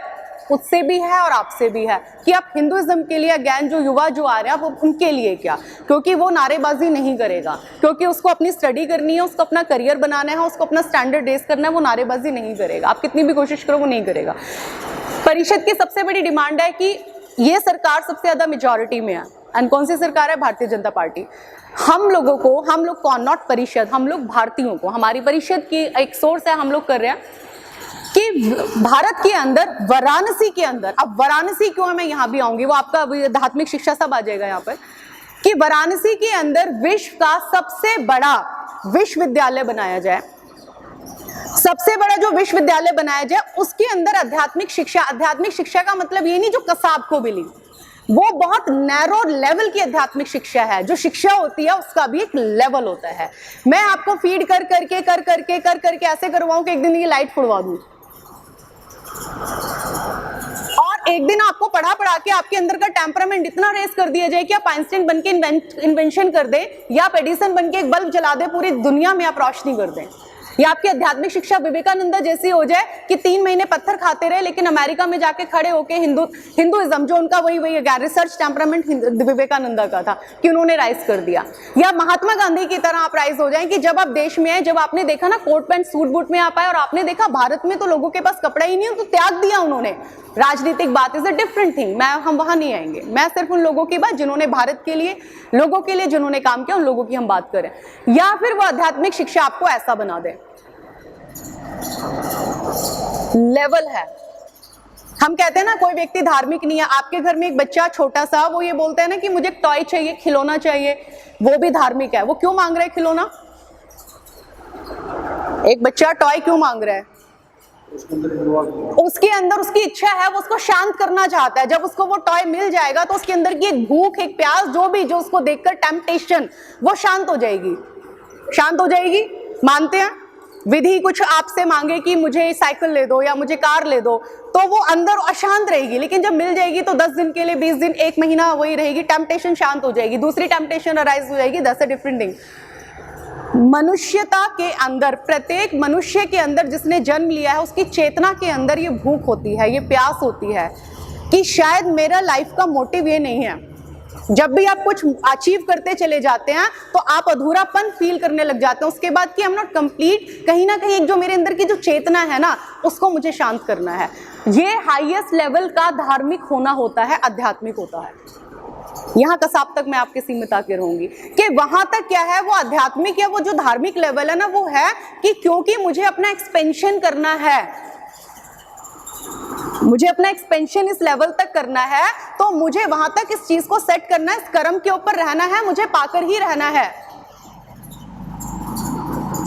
उससे भी है और आपसे भी है कि आप हिंदुइज्म के लिए अगेन जो युवा जो आ रहे हैं आप उनके लिए क्या, क्योंकि वो नारेबाजी नहीं करेगा, क्योंकि उसको अपनी स्टडी करनी है, उसको अपना करियर बनाना है, उसको अपना स्टैंडर्ड रेस करना है, वो नारेबाजी नहीं करेगा। आप कितनी भी कोशिश करो वो नहीं करेगा। परिषद की सबसे बड़ी डिमांड है कि ये सरकार सबसे ज्यादा मेजॉरिटी में है, एंड कौन सी सरकार है? भारतीय जनता पार्टी। हम लोगों को, हम लोग कौन, नॉट परिषद, हम लोग भारतीयों को, हमारी परिषद की एक सोर्स है, हम लोग कर रहे हैं कि भारत के अंदर, वाराणसी के अंदर, अब वाराणसी क्यों है मैं यहाँ भी आऊंगी, वो आपका आध्यात्मिक शिक्षा सब आ जाएगा यहाँ पर, कि वाराणसी के अंदर विश्व का सबसे बड़ा विश्वविद्यालय बनाया जाए, सबसे बड़ा जो विश्वविद्यालय बनाया जाए उसके अंदर आध्यात्मिक शिक्षा का मतलब ये नहीं जो कसाब को मिली, वो बहुत नैरो लेवल की आध्यात्मिक शिक्षा है। जो शिक्षा होती है उसका भी एक लेवल होता है। मैं आपको फीड कर करके ऐसे करवाऊं कि एक दिन ये लाइट फुड़वा दूं, और एक दिन आपको पढ़ा के आपके अंदर का टेम्परामेंट इतना रेस कर दिया जाए कि आप आइंस्टाइन बनके इन्वेंशन कर दें, या आप एडिसन बनके एक बल्ब जला दें, पूरी दुनिया में आप रोशनी कर दें। या आपकी आध्यात्मिक शिक्षा विवेकानंद जैसी हो जाए कि 3 महीने पत्थर खाते रहे लेकिन अमेरिका में जाके खड़े होके हिंदुइज्म जो उनका वही रिसर्च टेम्परामेंट विवेकानंद का था कि उन्होंने राइज कर दिया। या महात्मा गांधी की तरह आप राइज हो जाएं कि जब आप देश में आए, जब आपने देखा ना कोट पैंट सूट बूट में आप आए और आपने देखा भारत में तो लोगों के पास कपड़ा ही नहीं है, तो त्याग दिया उन्होंने। राजनीतिक बात इज अ डिफरेंट थिंग, हम वहां नहीं आएंगे। मैं सिर्फ उन लोगों की बात जिन्होंने भारत के लिए, लोगों के लिए जिन्होंने काम किया, उन लोगों की हम बात करें। या फिर वो आध्यात्मिक शिक्षा आपको ऐसा बना दे, लेवल है। हम कहते हैं ना कोई व्यक्ति धार्मिक नहीं है, आपके घर में एक बच्चा छोटा सा, वो ये बोलता है ना कि मुझे टॉय चाहिए, खिलौना चाहिए, वो भी धार्मिक है। वो क्यों मांग रहा है खिलौना? एक बच्चा टॉय क्यों मांग रहा है? उसके अंदर उसकी इच्छा है, वो उसको शांत करना चाहता है। जब उसको वो टॉय मिल जाएगा तो उसके अंदर की एक भूख, एक प्यास, जो उसको देखकर टेम्पटेशन, वो शांत हो जाएगी, शांत हो जाएगी। मानते हैं? विधि कुछ आपसे मांगे कि मुझे साइकिल ले दो या मुझे कार ले दो, तो वो अंदर अशांत रहेगी, लेकिन जब मिल जाएगी तो 10 दिन के लिए, 20 दिन, 1 महीना वही रहेगी, टेम्पटेशन शांत हो जाएगी, दूसरी टेम्पटेशन अराइज हो जाएगी। That's a different thing. मनुष्यता के अंदर, प्रत्येक मनुष्य के अंदर जिसने जन्म लिया है, उसकी चेतना के अंदर ये भूख होती है, ये प्यास होती है कि शायद मेरा लाइफ का मोटिव ये नहीं है। जब भी आप कुछ अचीव करते चले जाते हैं तो आप अधूरापन फील करने लग जाते हैं उसके बाद कि आई एम नॉट कंप्लीट। कहीं ना कहीं एक जो मेरे अंदर की जो चेतना है ना, उसको मुझे शांत करना है। ये हाईएस्ट लेवल का धार्मिक होना होता है, आध्यात्मिक होता है। यहाँ कसाब तक मैं आपके सीमित आके रहूंगी कि वहां तक क्या है, वो आध्यात्मिक या वो जो धार्मिक लेवल है ना, वो है कि क्योंकि मुझे अपना एक्सपेंशन करना है, मुझे अपना एक्सपेंशन इस लेवल तक करना है, तो मुझे वहां तक इस चीज को सेट करना है, इस कर्म के ऊपर रहना है, मुझे पाकर ही रहना है।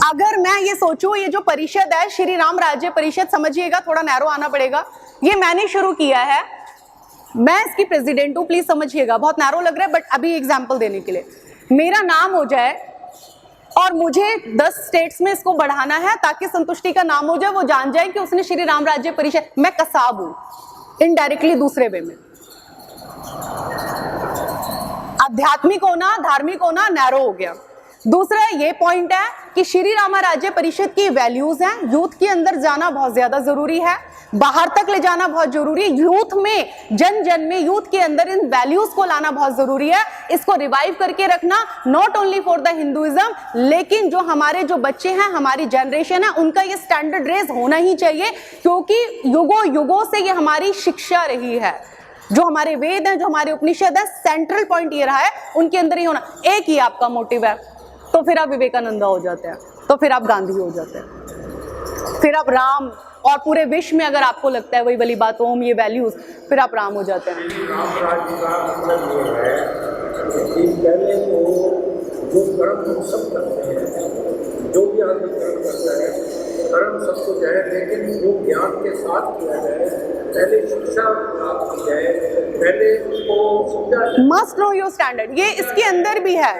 अगर मैं ये सोचूं, ये जो परिषद है श्री राम राज्य परिषद, समझिएगा थोड़ा नैरो आना पड़ेगा, ये मैंने शुरू किया है, मैं इसकी प्रेसिडेंट हूं, प्लीज समझिएगा, बहुत नैरो लग रहा है बट अभी एग्जांपल देने के लिए मेरा नाम हो जाए और मुझे 10 स्टेट्स में इसको बढ़ाना है ताकि संतुष्टि का नाम हो जाए, वो जान जाए कि उसने श्री राम राज्य परिषद। मैं कसाब हूं इनडायरेक्टली दूसरे वे में। आध्यात्मिक होना, धार्मिक होना नैरो हो गया। दूसरा ये पॉइंट है कि श्री रामा राज्य परिषद की वैल्यूज हैं, यूथ के अंदर जाना बहुत ज्यादा जरूरी है, बाहर तक ले जाना बहुत जरूरी है, यूथ में, जन जन में, यूथ के अंदर इन वैल्यूज को लाना बहुत जरूरी है। इसको रिवाइव करके रखना, not only for the Hinduism, लेकिन जो हमारे जो बच्चे हैं, हमारी जनरेशन है, उनका ये स्टैंडर्ड रेज होना ही चाहिए, क्योंकि युगों युगों से ये हमारी शिक्षा रही है। जो हमारे वेद हैं, जो हमारे उपनिषद है, सेंट्रल पॉइंट ये रहा है, उनके अंदर ही होना। एक ही आपका मोटिव है तो फिर आप विवेकानंदा हो जाते हैं, तो फिर आप गांधी हो जाते हैं, फिर आप राम, और पूरे विश्व में अगर आपको लगता है वही वाली बात, ओम, ये वैल्यूज, फिर आप राम हो जाते हैं। राम राज्य का मतलब ये है कि पहले तो जो कर्म हम सब करते हैं, जो भी आदमी कर्म करता है, कर्म सबको जाए, लेकिन वो ज्ञान के साथ किया जाए, पहले शिक्षा प्राप्त की जाए, पहले उसको समझा जाए, मस्ट नो योर स्टैंडर्ड, ये इसके अंदर भी है।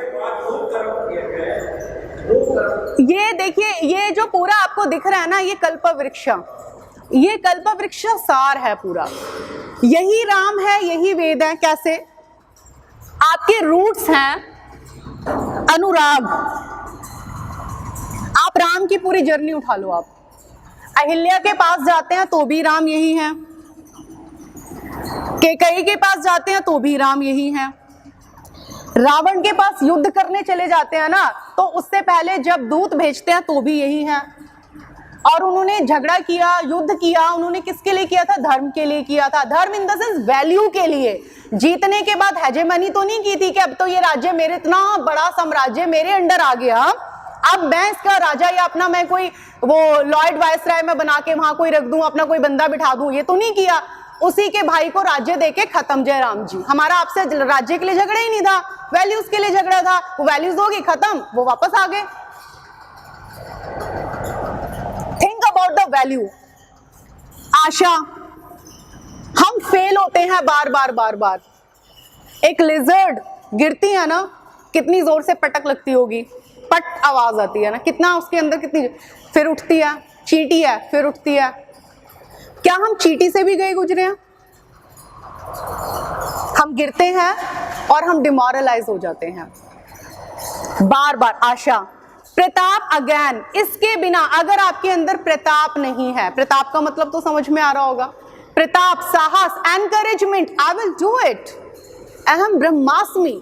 ये देखिए, ये जो पूरा आपको दिख रहा है ना, ये कल्प वृक्ष, ये कल्प वृक्ष सार है पूरा, यही राम है, यही वेद है। कैसे? आपके रूट्स हैं अनुराग, आप राम की पूरी जर्नी उठा लो, आप अहिल्या के पास जाते हैं तो भी राम यही है, कैकेयी के पास जाते हैं तो भी राम यही हैं। रावण के पास युद्ध करने चले जाते हैं ना, तो उससे पहले जब दूत भेजते हैं तो भी यही हैं। और उन्होंने झगड़ा किया, युद्ध किया, उन्होंने किसके लिए किया था? धर्म के लिए किया था। धर्म इन द सेंस वैल्यू के लिए। जीतने के बाद हेजेमनी तो नहीं की थी कि अब तो ये राज्य मेरे, इतना बड़ा साम्राज्य मेरे अंडर आ गया, अब मैं इसका राजा या अपना मैं कोई वो लॉर्ड वायसराय में बना के वहां कोई रख दूं, अपना कोई बंदा बिठा दूं, ये तो नहीं किया। उसी के भाई को राज्य देके खत्म, जयराम जी। हमारा आपसे राज्य के लिए झगड़ा ही नहीं था, वैल्यूज के लिए झगड़ा था। वो वैल्यूज होगी खत्म, वो वापस आ गए। Think about the value. Asha, हम फेल होते हैं बार बार बार बार। एक लिजर्ड गिरती है ना, कितनी जोर से पटक लगती होगी, पट आवाज आती है ना, कितना उसके अंदर कितनी, फिर उठती है। चींटी है, फिर उठती है। क्या हम चींटी से भी गए गुजरे हैं? हम गिरते हैं और हम डिमोरलाइज हो जाते हैं बार बार। आशा, प्रताप अगेन, इसके बिना अगर आपके अंदर प्रताप नहीं है, प्रताप का मतलब तो समझ में आ रहा होगा, प्रताप, साहस, encouragement, I will do it, अहम ब्रह्मास्मि।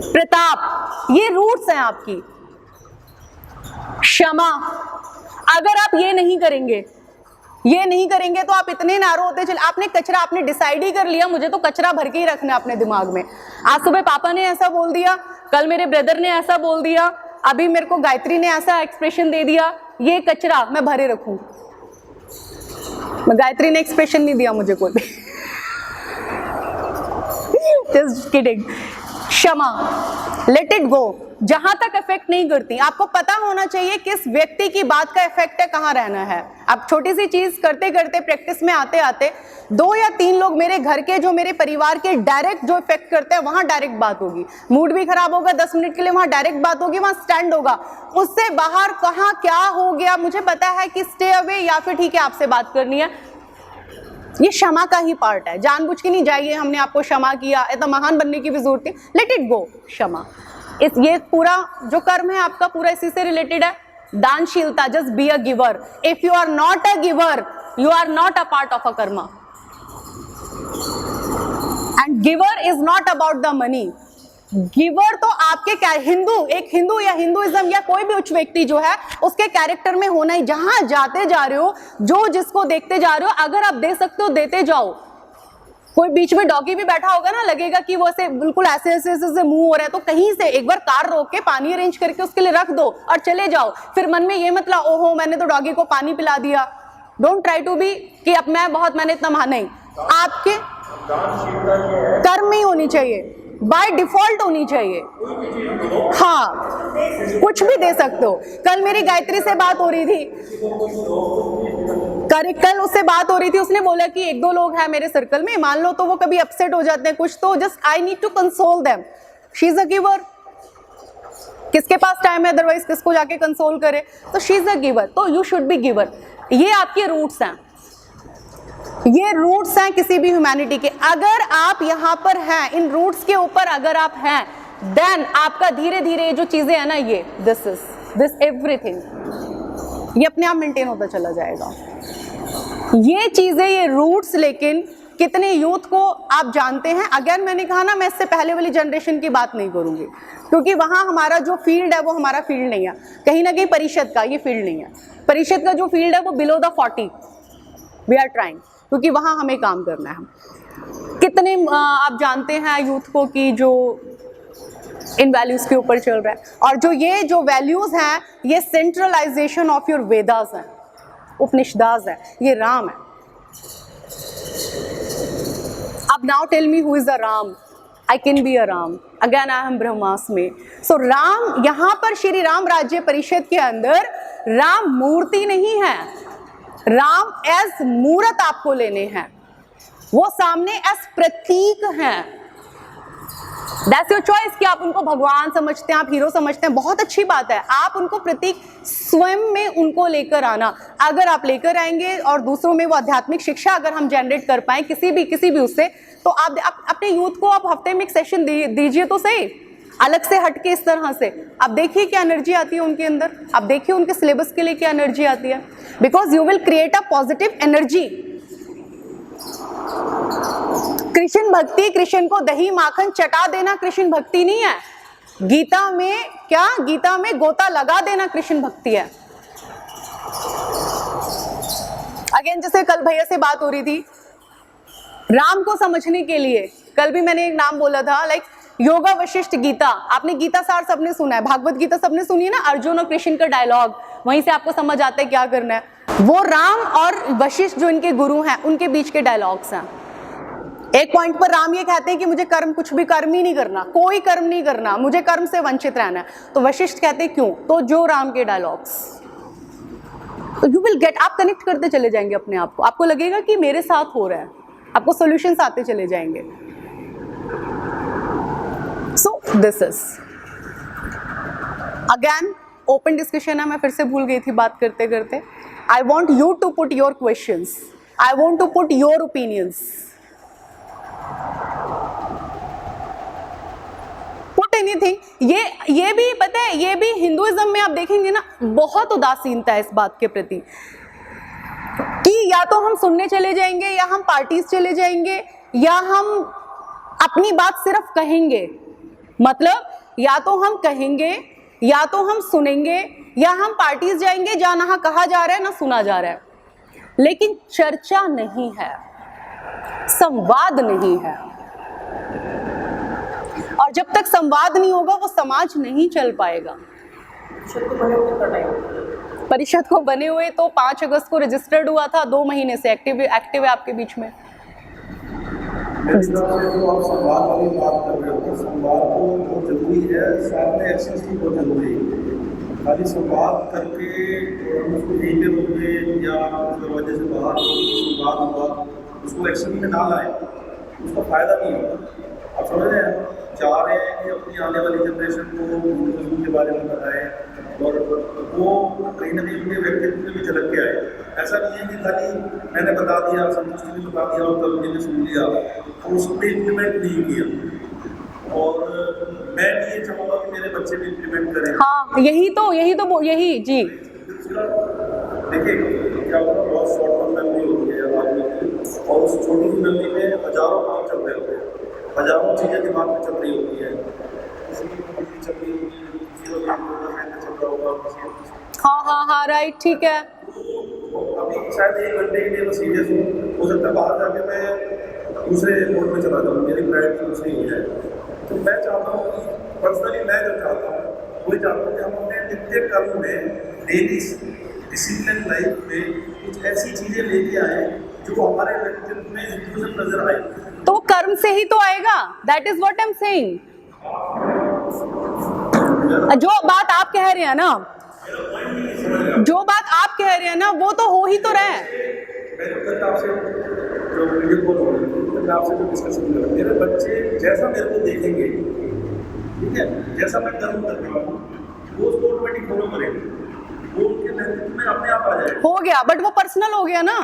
प्रताप, ये रूट्स हैं आपकी। क्षमा, अगर आप ये नहीं करेंगे, ये नहीं करेंगे तो आप इतने नारो होते चले। आपने कचरा, आपने डिसाइड ही कर लिया मुझे तो कचरा भर के ही रखना है अपने दिमाग में। आज सुबह पापा ने ऐसा बोल दिया, कल मेरे ब्रदर ने ऐसा बोल दिया, अभी मेरे को गायत्री ने ऐसा एक्सप्रेशन दे दिया, ये कचरा मैं भरे रखूं। गायत्री ने एक्सप्रेशन नहीं दिया मुझे कोई। Just kidding. क्षमा, लेट इट गो, जहां तक इफेक्ट नहीं करती। आपको पता होना चाहिए किस व्यक्ति की बात का इफेक्ट है, कहां रहना है। अब छोटी सी चीज करते करते, प्रैक्टिस में आते आते 2 या 3 लोग मेरे घर के, जो मेरे परिवार के डायरेक्ट जो इफेक्ट करते हैं, वहां डायरेक्ट बात होगी। मूड भी खराब होगा 10 मिनट के लिए, वहां डायरेक्ट बात होगी, वहां स्टैंड होगा। उससे बाहर कहां क्या हो गया मुझे पता है कि स्टे अवे, या फिर ठीक है आपसे बात करनी है। ये क्षमा का ही पार्ट है। जानबूझ के नहीं जाइए हमने आपको क्षमा किया, इतना महान बनने की भी जरूरत है, लेट इट गो। क्षमा, इस ये पूरा जो कर्म है आपका पूरा इसी से रिलेटेड है। दानशीलता, just be a giver. If you are not a giver, you are not a part of a karma. And giver is not about the money. Giver तो आपके क्या, हिंदू, एक हिंदू या हिंदुइज्म या कोई भी उच्च व्यक्ति जो है उसके कैरेक्टर में होना ही। जहां जाते जा रहे हो, जो जिसको देखते जा रहे हो, अगर आप दे सकते हो देते जाओ। कोई बीच में डॉगी भी बैठा होगा ना, लगेगा कि वो ऐसे बिल्कुल ऐसे ऐसे ऐसे मूव हो रहा है, तो कहीं से एक बार कार रोक के पानी अरेंज करके उसके लिए रख दो और चले जाओ। फिर मन में ये मत लाओ, ओहो मैंने तो डॉगी को पानी पिला दिया। डोंट ट्राई टू बी कि अब मैंने इतना महान नहीं। आपके कर्म में ही होनी चाहिए, बाय डिफॉल्ट होनी चाहिए। हाँ, कुछ भी दे सकते हो। कल मेरी गायत्री से बात हो रही थी, कल उससे बात हो रही थी, उसने बोला कि 1-2 लोग हैं मेरे सर्कल में, मान लो तो वो कभी अपसेट हो जाते हैं कुछ, तो just I need to console them. She is a giver. किसके पास टाइम है अदरवाइज किसको जाके कंसोल करे, तो शी इज अ गिवर, तो यू शुड बी गिवर। ये आपके रूट्स हैं, ये रूट्स हैं किसी भी ह्यूमैनिटी के। अगर आप यहाँ पर हैं, इन रूट्स के ऊपर अगर आप हैं, देन आपका धीरे धीरे जो चीजें हैं ना, ये दिस एवरीथिंग, ये अपने आप मेंटेन होता चला जाएगा। ये चीजें, ये रूट्स, लेकिन कितने यूथ को आप जानते हैं? अगेन मैंने कहा ना, मैं इससे पहले वाली जनरेशन की बात नहीं करूंगी, क्योंकि वहां हमारा जो फील्ड है वो हमारा फील्ड नहीं है। कहीं ना कहीं परिषद का ये फील्ड नहीं है। परिषद का जो फील्ड है वो below the 40 we are trying, क्योंकि वहां हमें काम करना है। कितने आप जानते हैं यूथ को कि जो इन वैल्यूज के ऊपर चल रहा है, और जो ये जो वैल्यूज हैं, ये सेंट्रलाइजेशन ऑफ योर वेदास है, उपनिषदास है, ये राम है। अब now tell me who is the Ram? I can be a Ram, again I am ब्रह्मास्मि। सो राम, यहाँ पर श्री राम राज्य परिषद के अंदर राम मूर्ति नहीं है, राम एज मूर्त आपको लेने हैं, वो सामने एज प्रतीक हैं। दैट्स योर चॉइस कि आप उनको भगवान समझते हैं, आप हीरो समझते हैं, बहुत अच्छी बात है। आप उनको प्रतीक स्वयं में उनको लेकर आना, अगर आप लेकर आएंगे और दूसरों में वो आध्यात्मिक शिक्षा अगर हम जनरेट कर पाए किसी भी उससे, तो आप अपने यूथ को आप हफ्ते में एक सेशन दीजिए तो सही, अलग से हटके इस तरह से। आप देखिए क्या एनर्जी आती है उनके अंदर, आप देखिए उनके सिलेबस के लिए क्या एनर्जी आती है, because you will create a positive energy. Krishna भक्ति, कृष्ण को दही माखन चटा देना कृष्ण भक्ति नहीं है। गीता में क्या, गीता में गोता लगा देना कृष्ण भक्ति है। अगेन जैसे कल भैया से बात हो रही थी, राम को समझने के लिए कल भी मैंने एक नाम बोला था, लाइक योगा वशिष्ठ गीता। आपने गीता सार सबने सुना है, भागवत गीता सबने सुनी है ना, अर्जुन और कृष्ण का डायलॉग, वहीं से आपको समझ आता है क्या करना है। वो राम और वशिष्ठ जो इनके गुरु हैं उनके बीच के डायलॉग्स हैं। एक पॉइंट पर राम ये कहते हैं कि मुझे कर्म, कुछ भी कर्म ही नहीं करना, कोई कर्म नहीं करना, मुझे कर्म से वंचित रहना है। तो वशिष्ठ कहते हैं क्यों, तो जो राम के डायलॉग्स, तो यू विल गेट, आप कनेक्ट करते चले जाएंगे अपने आप को, आपको लगेगा कि मेरे साथ हो रहा है, आपको सॉल्यूशंस आते चले जाएंगे। So this is again open discussion है, मैं फिर से भूल गई थी बात करते करते। I want you to put your questions, I want to put your opinions, put anything. ये भी पता है, ये भी हिंदुइज्म में आप देखेंगे ना, बहुत उदासीनता है इस बात के प्रति कि या तो हम सुनने चले जाएंगे, या हम पार्टीज चले जाएंगे, या हम अपनी बात सिर्फ कहेंगे। मतलब या तो हम कहेंगे, या तो हम सुनेंगे, या हम पार्टीज जाएंगे जहां ना कहा जा रहा है ना सुना जा रहा है, लेकिन चर्चा नहीं है, संवाद नहीं है। और जब तक संवाद नहीं होगा वो समाज नहीं चल पाएगा। परिषद को बने हुए तो 5 अगस्त को रजिस्टर्ड हुआ था, 2 महीने से एक्टिव है आपके बीच में। मेरे हिसाब से जो आप संवाद वाली बात कर रहे हो, संवाद तो बहुत जरूरी है, साथ में एक्सेस भी बहुत जरूरी है। खाली संवाद करके उसको यहीं पे रोके या दरवाजे से बाहर संवाद हुआ उसको एक्शन में ना लाए, उसका फायदा नहीं होगा। आप समझ रहे हैं, चाह रहे हैं कि अपनी आने वाली जनरेशन को हिंदुइज्म के बारे में बताएं और वो कहीं ना कहीं उनके व्यक्तित्व में भी झलक के आए। ऐसा नहीं है कि खाली मैंने बता दिया, संतुष्टि ने बता दिया और कल ने सुन लिया और उस पर इम्प्लीमेंट नहीं किया। और मैं भी ये चाहूँगा कि मेरे बच्चे भी इम्प्लीमेंट करें। हाँ, यही जी। देखिए क्या होता है, बहुत शॉर्ट टर्म मेमोरी होती है आदमी की, और उस छोटी सी मेमोरी में हजारों काम चल रहे होते हैं, हजारों चीज़ें दिमाग में चल रही होती है, किसी की चल रही होगी, किसी का चल रहा होगा, हाँ राइट, ठीक है। अभी शायद 1 घंटे के लिए मैं सीरियस हूँ, हो सकता है बाहर जाके मैं दूसरे एयरपोर्ट में चला जाऊँ, मेरी फ्लाइट दूसरी हो जाए। तो मैं चाहता हूँ कि पर्सनली मैं जो चाहता हूँ वही चाहता हूँ कि हम अपने नित्य कर्म में, डेली डिसिप्लिन लाइफ में कुछ ऐसी चीज़ें लेके आए जो हमारे व्यक्तित्व में हिंदुइज्म नजर आए। तो कर्म से ही तो आएगा, that is what I am saying. जो बात आप कह रहे हैं ना, जो बात आप कह रहे हैं ना, वो तो हो ही तो रहा है। मैं आपसे जो वीडियो कॉल हो रही थी, मैं आपसे जो डिस्कशन कर रहा हूँ, मेरे बच्चे जैसा मेरे को देखेंगे, ठीक है, जैसा मैं कर्म कर रहा हूँ वो उसको ऑटोमेटिक फॉलो करेंगे, वो उनके नेतृत्व में अपने आप आ जाएगा। हो गया, बट वो पर्सनल हो गया ना।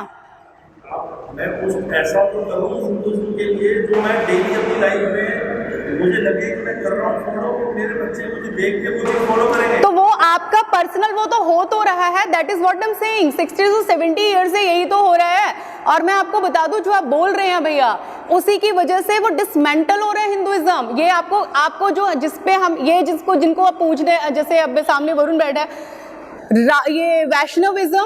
मैं कुछ ऐसा तो करूँ हिंदुइज्म के लिए जो मैं डेली अपनी लाइफ में मुझे लगे कि मैं कर रहा हूँ फॉलो, मेरे बच्चे मुझे देख के मुझे फॉलो करेंगे। तो वो आपका पर्सनल, वो तो हो तो रहा है, that is what I am saying. 60 to 70 year से यही तो हो रहा है। और मैं आपको बता दूं, जो आप बोल रहे हैं भैया, उसी की वजह से वो डिसमेंटल हो रहा है हिंदुइज्म। ये आपको जो जिसपे हम ये जिनको आप पूछ रहे हैं, जैसे अब सामने वरुण बैठा है, ये वैष्णविज्म,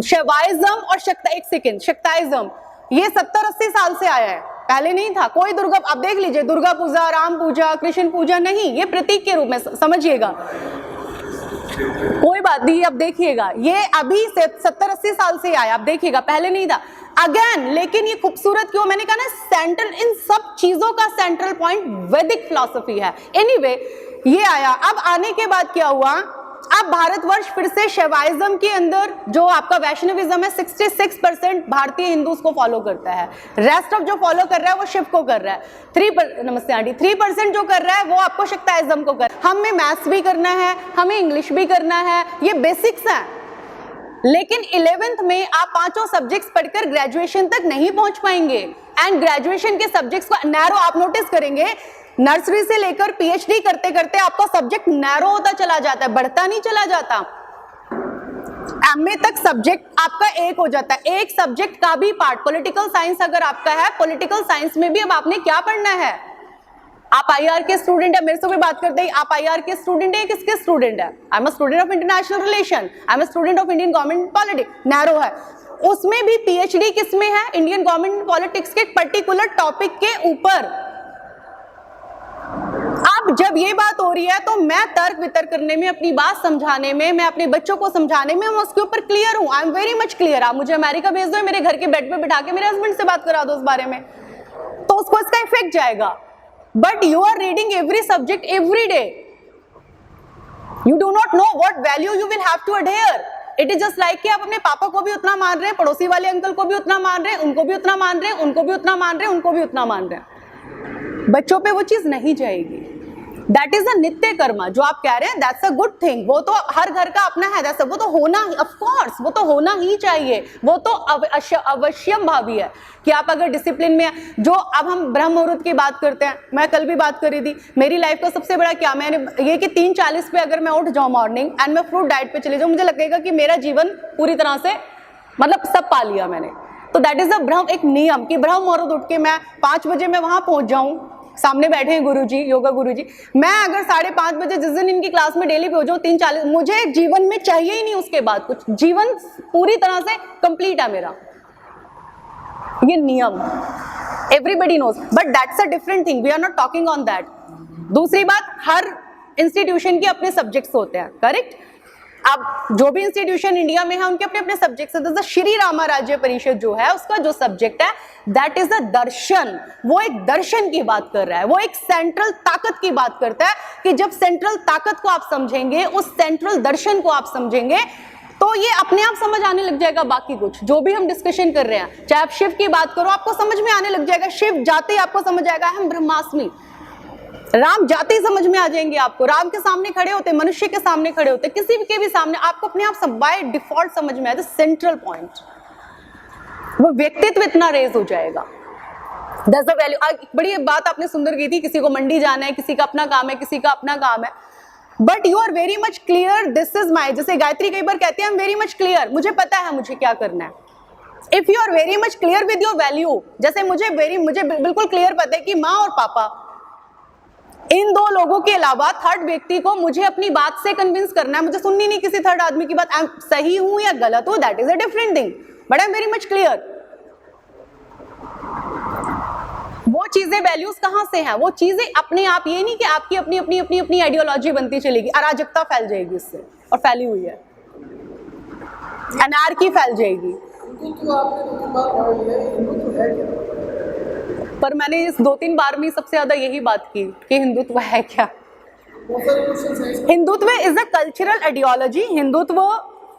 शैवाइज्म और शक्ताइज्म, ये 70-80 साल से आया है, पहले नहीं था। कोई दुर्गा, आप देख लीजिए, दुर्गा पूजा, राम पूजा, कृष्ण पूजा नहीं, ये प्रतीक के रूप में समझिएगा, कोई बात नहीं। अब देखिएगा, ये अभी 70-80 साल से आया, आप देखिएगा, पहले नहीं था। अगेन, लेकिन ये खूबसूरत क्यों, मैंने कहा ना, सेंट्रल, इन सब चीजों का सेंट्रल पॉइंट वैदिक फिलॉसफी है। एनीवे, ये आया। अब आने के बाद क्या हुआ, अब भारतवर्ष फिर से शैवाइज्म के अंदर, जो आपका वैष्णविज्म है, 66% भारतीय हिंदू उसको फॉलो करता है। रेस्ट ऑफ जो फॉलो कर रहा है वो शिव को कर रहा है। नमस्ते आंटी, 3% जो कर रहा है वो आपको शक्ताइज्म को कर। हमें मैथ्स भी करना है, हमें इंग्लिश भी करना है, ये बेसिक्स है। लेकिन 11th में आप 5 सब्जेक्ट्स पढ़कर ग्रेजुएशन तक नहीं पहुंच पाएंगे। एंड ग्रेजुएशन के सब्जेक्ट्स को नैरो, आप नोटिस करेंगे, नर्सरी से लेकर पीएचडी करते करते आपका सब्जेक्ट नैरो होता चला जाता है, बढ़ता नहीं चला जाता। एमए तक सब्जेक्ट आपका एक हो जाता है। एक सब्जेक्ट का भी पार्ट, पॉलिटिकल साइंस अगर आपका है, पॉलिटिकल साइंस में भी अब आपने क्या पढ़ना है? आप आईआर के स्टूडेंट है, मेरे से भी बात करते हैं, आप आईआर के स्टूडेंट है, किसके स्टूडेंट है? I am a student of international relation, I am a student of Indian government politics, narrow है। उसमें भी पीएचडी किसमें है? इंडियन गवर्नमेंट पॉलिटिक्स के पर्टिकुलर टॉपिक के ऊपर। अब जब ये बात हो रही है तो मैं तर्क वितर्क करने में, अपनी बात समझाने में, मैं अपने बच्चों को समझाने में, मैं उसके ऊपर क्लियर हूं। आई एम वेरी मच क्लियर। आप मुझे अमेरिका भेज दो, मेरे घर के बेड पे बिठा के मेरे हस्बैंड से बात करा दो उस बारे में, तो उसको इसका इफेक्ट जाएगा। But you are reading every subject every day, you do not know what value you will have to adhere. It is just like कि आप अपने पापा को भी उतना मान रहे हैं, पड़ोसी वाले अंकल को भी उतना मान रहे हैं, उनको भी उतना मान रहे हैं, उनको भी उतना मान रहे हैं, उनको भी उतना मान रहे हैं। बच्चों पे वो चीज नहीं जाएगी। दैट इज अ नित्य कर्मा जो आप कह रहे हैं, दैट्स अ गुड थिंग। वो तो हर घर का अपना है, दैट्स वो तो होना ही, ऑफ कोर्स वो तो होना ही चाहिए। वो तो अवश्यम भावी है कि आप अगर डिसिप्लिन में, जो अब हम ब्रह्म मुहूर्त की बात करते हैं, मैं कल भी बात करी थी, मेरी लाइफ का सबसे बड़ा क्या, मैंने ये कि 3:40 पे अगर मैं उठ जाऊं मॉर्निंग एंड मैं फ्रूट डाइट पे चले जाऊं, मुझे लगेगा कि मेरा जीवन पूरी तरह से मतलब सब पा लिया मैंने। तो दैट इज अ ब्रह्म, एक नियम कि ब्रह्म मुहूर्त उठ के मैं 5 बजे मैं वहां पहुंच जाऊं, सामने बैठे हैं गुरुजी, योगा गुरुजी, मैं अगर 5:30 बजे जिस दिन इनकी क्लास में डेली पे हो जाऊं 3:40, मुझे जीवन में चाहिए ही नहीं उसके बाद कुछ, जीवन पूरी तरह से कंप्लीट है मेरा। ये नियम everybody knows, but that's a different thing, we are not talking on that. दूसरी बात, हर इंस्टीट्यूशन के अपने सब्जेक्ट्स होते हैं, करेक्ट। अब जो भी इंस्टीट्यूशन इंडिया में है उनके अपने अपने सब्जेक्ट्स हैं। जैसे श्री रामा राज्य परिषद जो है, उसका जो सब्जेक्ट है दैट इज अ दर्शन, वो एक दर्शन की बात कर रहा है, वो एक सेंट्रल ताकत की बात करता है कि जब सेंट्रल ताकत को आप समझेंगे, उस सेंट्रल दर्शन को आप समझेंगे, तो ये अपने आप समझ आने लग जाएगा। बाकी कुछ जो भी हम डिस्कशन कर रहे हैं, चाहे आप शिव की बात करो, आपको समझ में आने लग जाएगा। शिव जाते ही आपको समझ आएगा हम ब्रह्मास्मि। राम जाते ही समझ में आ जाएंगे आपको, राम के सामने खड़े होते, मनुष्य के सामने खड़े होते, किसी के भी सामने आपको अपने आप सब बाय डिफॉल्ट समझ में आए, सेंट्रल पॉइंट, वो व्यक्तित्व इतना रेज हो जाएगा। That's the value. बड़ी बात आपने सुंदर की थी, किसी को मंडी जाना है, किसी का अपना काम है, किसी का अपना काम है, but you are very much clear, this is my, जैसे गायत्री कई बार कहते हैं, I am very much clear, मुझे पता है मुझे क्या करना है। If you are very much clear with your value, जैसे मुझे बिल्कुल क्लियर पता है कि माँ और पापा, इन दो लोगों के अलावा थर्ड व्यक्ति को मुझे अपनी बात से कन्विंस करना है, मुझे सुननी नहीं किसी थर्ड आदमी की बात, आई सही हूं या गलत हूं, that is a different thing, but I am very much clear. वो चीजें वैल्यूज कहां से हैं? वो चीजें अपने आप, ये नहीं कि आपकी अपनी अपनी अपनी अपनी आइडियोलॉजी बनती चलेगी, अराजकता फैल जाएगी इससे, और फैली हुई है, अनार्की फैल जाएगी। पर मैंने इस 2-3 बार में सबसे ज्यादा यही बात की कि हिंदुत्व है क्या। Hindutva is a cultural ideology. Hindutva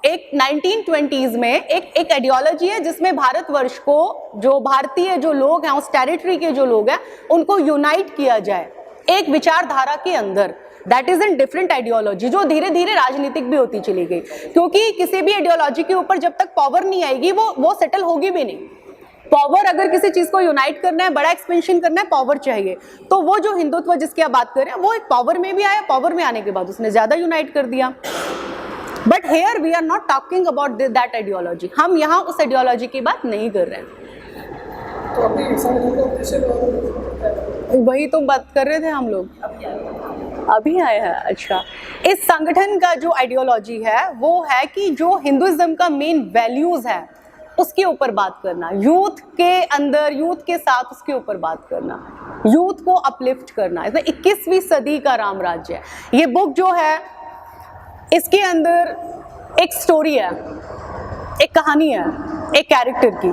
एक 1920s में एक आइडियोलॉजी है जिसमें भारतवर्ष को, जो भारतीय जो लोग हैं, उस टेरिटरी के जो लोग हैं, उनको यूनाइट किया जाए एक विचारधारा के अंदर। That is an different ideology जो धीरे धीरे राजनीतिक भी होती चली गई, क्योंकि किसी भी आइडियोलॉजी के ऊपर जब तक पावर नहीं आएगी वो सेटल होगी भी नहीं। पावर, अगर किसी चीज को यूनाइट करना है, बड़ा एक्सपेंशन करना है, पावर चाहिए। तो वो जो हिंदुत्व जिसकी आप बात कर रहे हैं, वो एक पावर में भी आया, पावर में आने के बाद उसने ज्यादा यूनाइट कर दिया। But here we are not talking about that ideology, हम यहाँ उस आइडियोलॉजी की बात नहीं कर रहे हैं। तो वही तो बात कर रहे थे हम लोग, अभी आए हैं। अच्छा, इस संगठन का जो आइडियोलॉजी है वो है कि जो हिंदुइज्म का मेन वैल्यूज है उसके ऊपर बात करना, यूथ के अंदर, यूथ के साथ उसके ऊपर बात करना, यूथ को अपलिफ्ट करना। इसमें 21वीं सदी का राम राज्य है। ये बुक जो है, इसके अंदर एक स्टोरी है, एक कहानी है, एक कैरेक्टर की,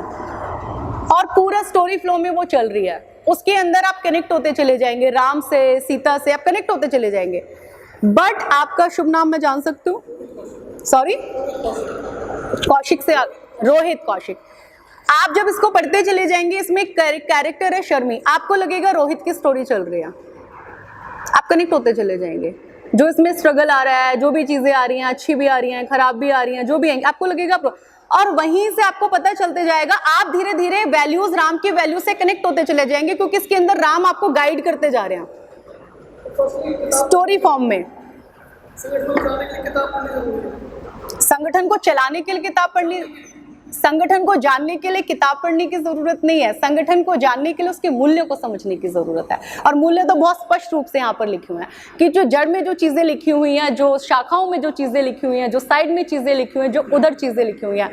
और पूरा स्टोरी फ्लो में वो चल रही है। उसके अंदर आप कनेक्ट होते चले जाएंगे, राम से, सीता से आप कनेक्ट होते चले जाएंगे। बट आपका शुभ नाम मैं जान सकती हूँ? सॉरी, कौशिक से, रोहित कौशिक। आप जब इसको पढ़ते चले जाएंगे, इसमें एक कैरेक्टर है शर्मी, आपको लगेगा रोहित की स्टोरी चल रही है, आप कनेक्ट होते चले जाएंगे। जो इसमें स्ट्रगल आ रहा है, जो भी चीजें आ रही हैं, अच्छी भी आ रही हैं, खराब भी आ रही हैं, जो भी आएंगे आपको लगेगा, और वहीं से आपको पता चलते जाएगा, आप धीरे धीरे वैल्यूज, राम के वैल्यू से कनेक्ट होते चले जाएंगे, क्योंकि इसके अंदर राम आपको गाइड करते जा रहे हैं स्टोरी फॉर्म में। संगठन को चलाने के लिए किताब पढ़नी, संगठन को जानने के लिए किताब पढ़ने की जरूरत नहीं है, संगठन को जानने के लिए उसके मूल्य को समझने की जरूरत है। और मूल्य तो बहुत स्पष्ट रूप से यहाँ पर लिखे हुए हैं कि जो जड़ में जो चीजें लिखी हुई हैं, जो शाखाओं में जो चीजें लिखी हुई हैं, जो साइड में चीजें लिखी हुई हैं, जो उधर चीजें लिखी हुई हैं,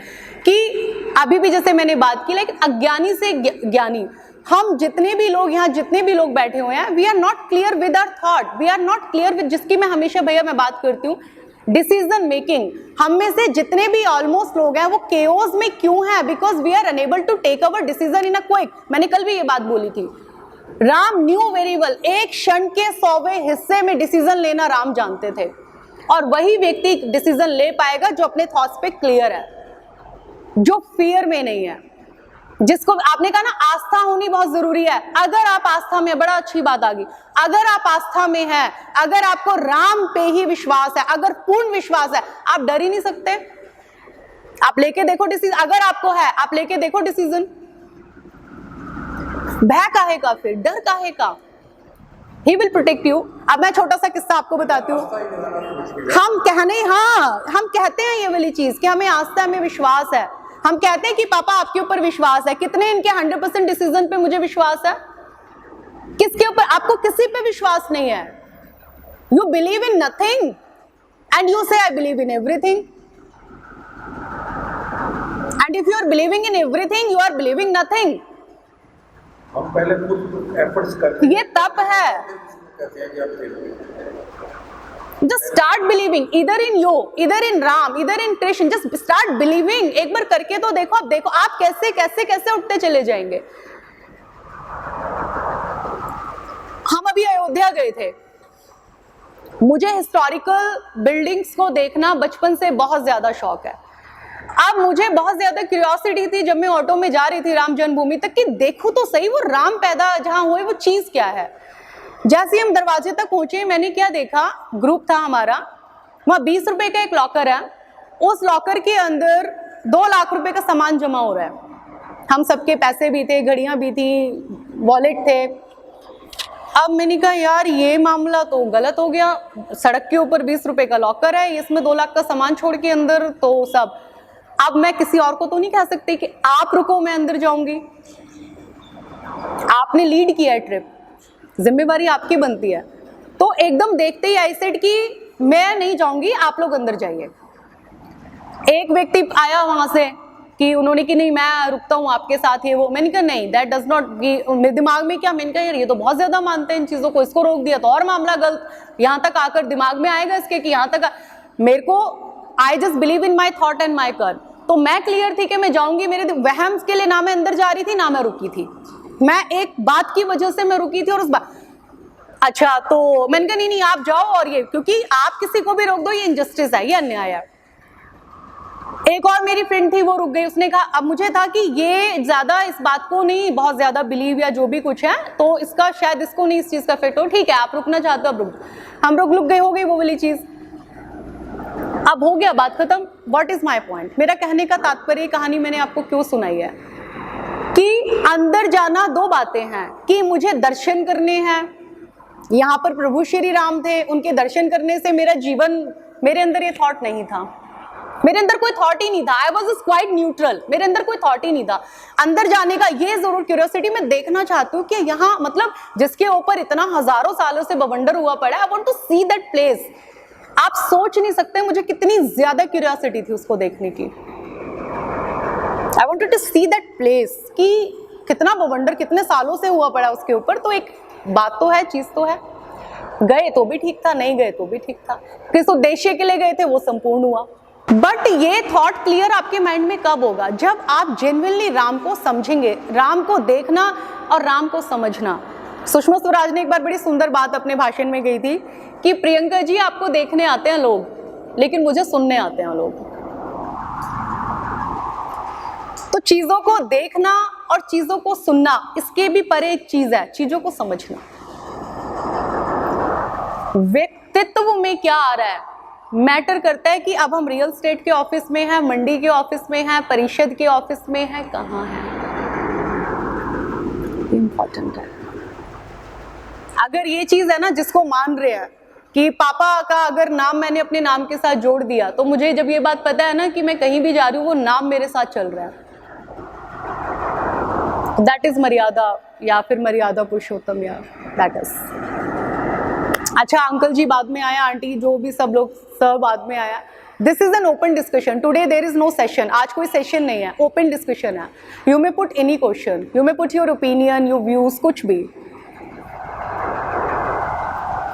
कि अभी भी जैसे मैंने बात की, लेकिन अज्ञानी से ज्ञानी, हम जितने भी लोग यहाँ जितने भी लोग बैठे हुए हैं, we are not clear with our thought, we are not clear with, जिसकी मैं हमेशा भैया मैं बात करती हूँ, डिसीजन मेकिंग। हम में से जितने भी ऑलमोस्ट लोग हैं वो केओस में क्यों हैं? Because we are unable to take our decision in a quick. मैंने कल भी ये बात बोली थी, राम न्यू वेरी वेल, एक क्षण के 100वें हिस्से में डिसीजन लेना राम जानते थे, और वही व्यक्ति डिसीजन ले पाएगा जो अपने थॉट्स पे क्लियर है, जो फियर में नहीं है, जिसको आपने कहा ना आस्था होनी बहुत जरूरी है। अगर आप आस्था में, बड़ा अच्छी बात आ गई, अगर आप आस्था में हैं, अगर आपको राम पे ही विश्वास है, अगर पूर्ण विश्वास है, आप डर ही नहीं सकते। आप लेके देखो डिसीजन, अगर आपको है आप लेके देखो डिसीजन। भय काहे का, फिर डर काहे का? He will protect you। अब मैं छोटा सा किस्सा आपको बताती हूँ। हम कहते हैं ये वाली चीज कि हमें आस्था में विश्वास है, हम कहते हैं कि पापा आपके ऊपर विश्वास है, कितने इनके 100% डिसीजन पे मुझे विश्वास है? किसके ऊपर? आपको किसी पे विश्वास नहीं है। You believe in nothing and you say I believe in everything, and if you are believing in everything you are believing nothing. हम पहले खुद एफर्ट्स करते हैं, ये तप है। कहते हैं कि आप देखो, Just start believing either in you, either in Ram, either in Krishna. Just start believing। एक बार करके तो देखो। आप देखो आप कैसे कैसे कैसे उठते चले जाएंगे। हम अभी अयोध्या गए थे। मुझे हिस्टोरिकल बिल्डिंग्स को देखना बचपन से बहुत ज्यादा शौक है। अब मुझे बहुत ज्यादा क्यूरियोसिटी थी जब मैं ऑटो में जा रही थी राम जन्मभूमि तक, कि देखूं तो सही वो राम पैदा जहां हुए वो चीज क्या है। जैसे हम दरवाजे तक पहुंचे, मैंने क्या देखा, ग्रुप था हमारा, वहां 20 रुपए का एक लॉकर है, उस लॉकर के अंदर 2 लाख रुपए का सामान जमा हो रहा है। हम सबके पैसे भी थे, घड़ियां भी थी, वॉलेट थे। अब मैंने कहा यार ये मामला तो गलत हो गया, सड़क के ऊपर 20 रुपए का लॉकर है, इसमें 2 लाख का सामान छोड़ के अंदर तो सब। अब मैं किसी और को तो नहीं कह सकती कि आप रुको मैं अंदर जाऊंगी। आपने लीड किया है ट्रिप, जिम्मेवारी आपकी बनती है। तो एकदम देखते ही आई सेड कि मैं नहीं जाऊंगी, आप लोग अंदर जाइए। एक व्यक्ति आया वहां से कि उन्होंने कि नहीं मैं रुकता हूँ आपके साथ, ये वो। मैंने कहा नहीं, दैट डज नॉट, मेरे दिमाग में क्या, मैंने कहा यार ये तो बहुत ज्यादा मानते हैं इन चीजों को, इसको रोक दिया तो और मामला गलत। यहाँ तक आकर दिमाग में आएगा इसके कि यहाँ तक मेरे को, I just believe in my thought and my कर्म। तो मैं क्लियर थी कि मैं जाऊंगी। मेरे वहम के लिए ना मैं अंदर जा रही थी ना मैं रुकी थी, मैं एक बात की वजह से मैं रुकी थी, और उस बात अच्छा तो मैंने कहा नहीं आप जाओ, और ये क्योंकि आप किसी को भी रोक दो ये इनजस्टिस है, ये अन्याय है। एक और मेरी फ्रेंड थी वो रुक गई, उसने कहा, अब मुझे था कि ये ज्यादा इस बात को नहीं बहुत ज्यादा बिलीव या जो भी कुछ है तो इसका शायद इसको नहीं इस चीज का इफेक्ट हो, ठीक है आप रुकना चाहते हो आप रुक। हम रुक गए, हो गई वो वाली चीज, अब हो गया, बात खत्म। What is my point? मेरा कहने का तात्पर्य, कहानी मैंने आपको क्यों सुनाई है कि अंदर जाना 2 बातें हैं, कि मुझे दर्शन करने हैं। यहाँ पर प्रभु श्री राम थे, उनके दर्शन करने से मेरा जीवन, मेरे अंदर ये थॉट नहीं था, मेरे अंदर कोई थॉट ही नहीं था। आई वॉज क्वाइट न्यूट्रल, मेरे अंदर कोई थॉट ही नहीं था। अंदर जाने का ये जरूर क्यूरियोसिटी, मैं देखना चाहती हूँ कि यहाँ मतलब जिसके ऊपर इतना हजारों सालों से बवंडर हुआ पड़ा है, I want to see that place. आप सोच नहीं सकते मुझे कितनी ज्यादा क्यूरियोसिटी थी उसको देखने की। I wanted to see that place कि कितना बवंडर कितने सालों से हुआ पड़ा उसके ऊपर। तो एक बात तो है, चीज तो है, गए तो भी ठीक था, नहीं गए तो भी ठीक था, किस उद्देश्य के लिए गए थे वो संपूर्ण हुआ। बट ये थॉट क्लियर आपके माइंड में कब होगा? जब आप जेन्युइनली राम को समझेंगे, राम को देखना और राम को समझना। सुषमा स्वराज ने एक बार बड़ी सुंदर बात अपने भाषण में कही थी कि प्रियंका जी आपको देखने आते हैं लोग, लेकिन मुझे सुनने आते हैं लोग। तो चीजों को देखना और चीजों को सुनना, इसके भी परे एक चीज है, चीजों को समझना। व्यक्तित्व में क्या आ रहा है मैटर करता है कि अब हम रियल एस्टेट के ऑफिस में हैं, मंडी के ऑफिस में हैं, परिषद के ऑफिस में हैं, कहाँ हैं, इंपॉर्टेंट है। अगर ये चीज है ना जिसको मान रहे हैं कि पापा का अगर नाम मैंने अपने नाम के साथ जोड़ दिया तो मुझे जब ये बात पता है ना कि मैं कहीं भी जा रही हूँ वो नाम मेरे साथ चल रहा है, दैट इज मर्यादा, या फिर मर्यादा पुरुषोत्तम, या दैट इज। अच्छा अंकल जी बाद में आया, आंटी जो भी सब लोग सब बाद में आया। This is an open discussion, today there is no session, आज कोई सेशन नहीं है, ओपन डिस्कशन है। You may put any question, you may put your opinion, your views, कुछ भी,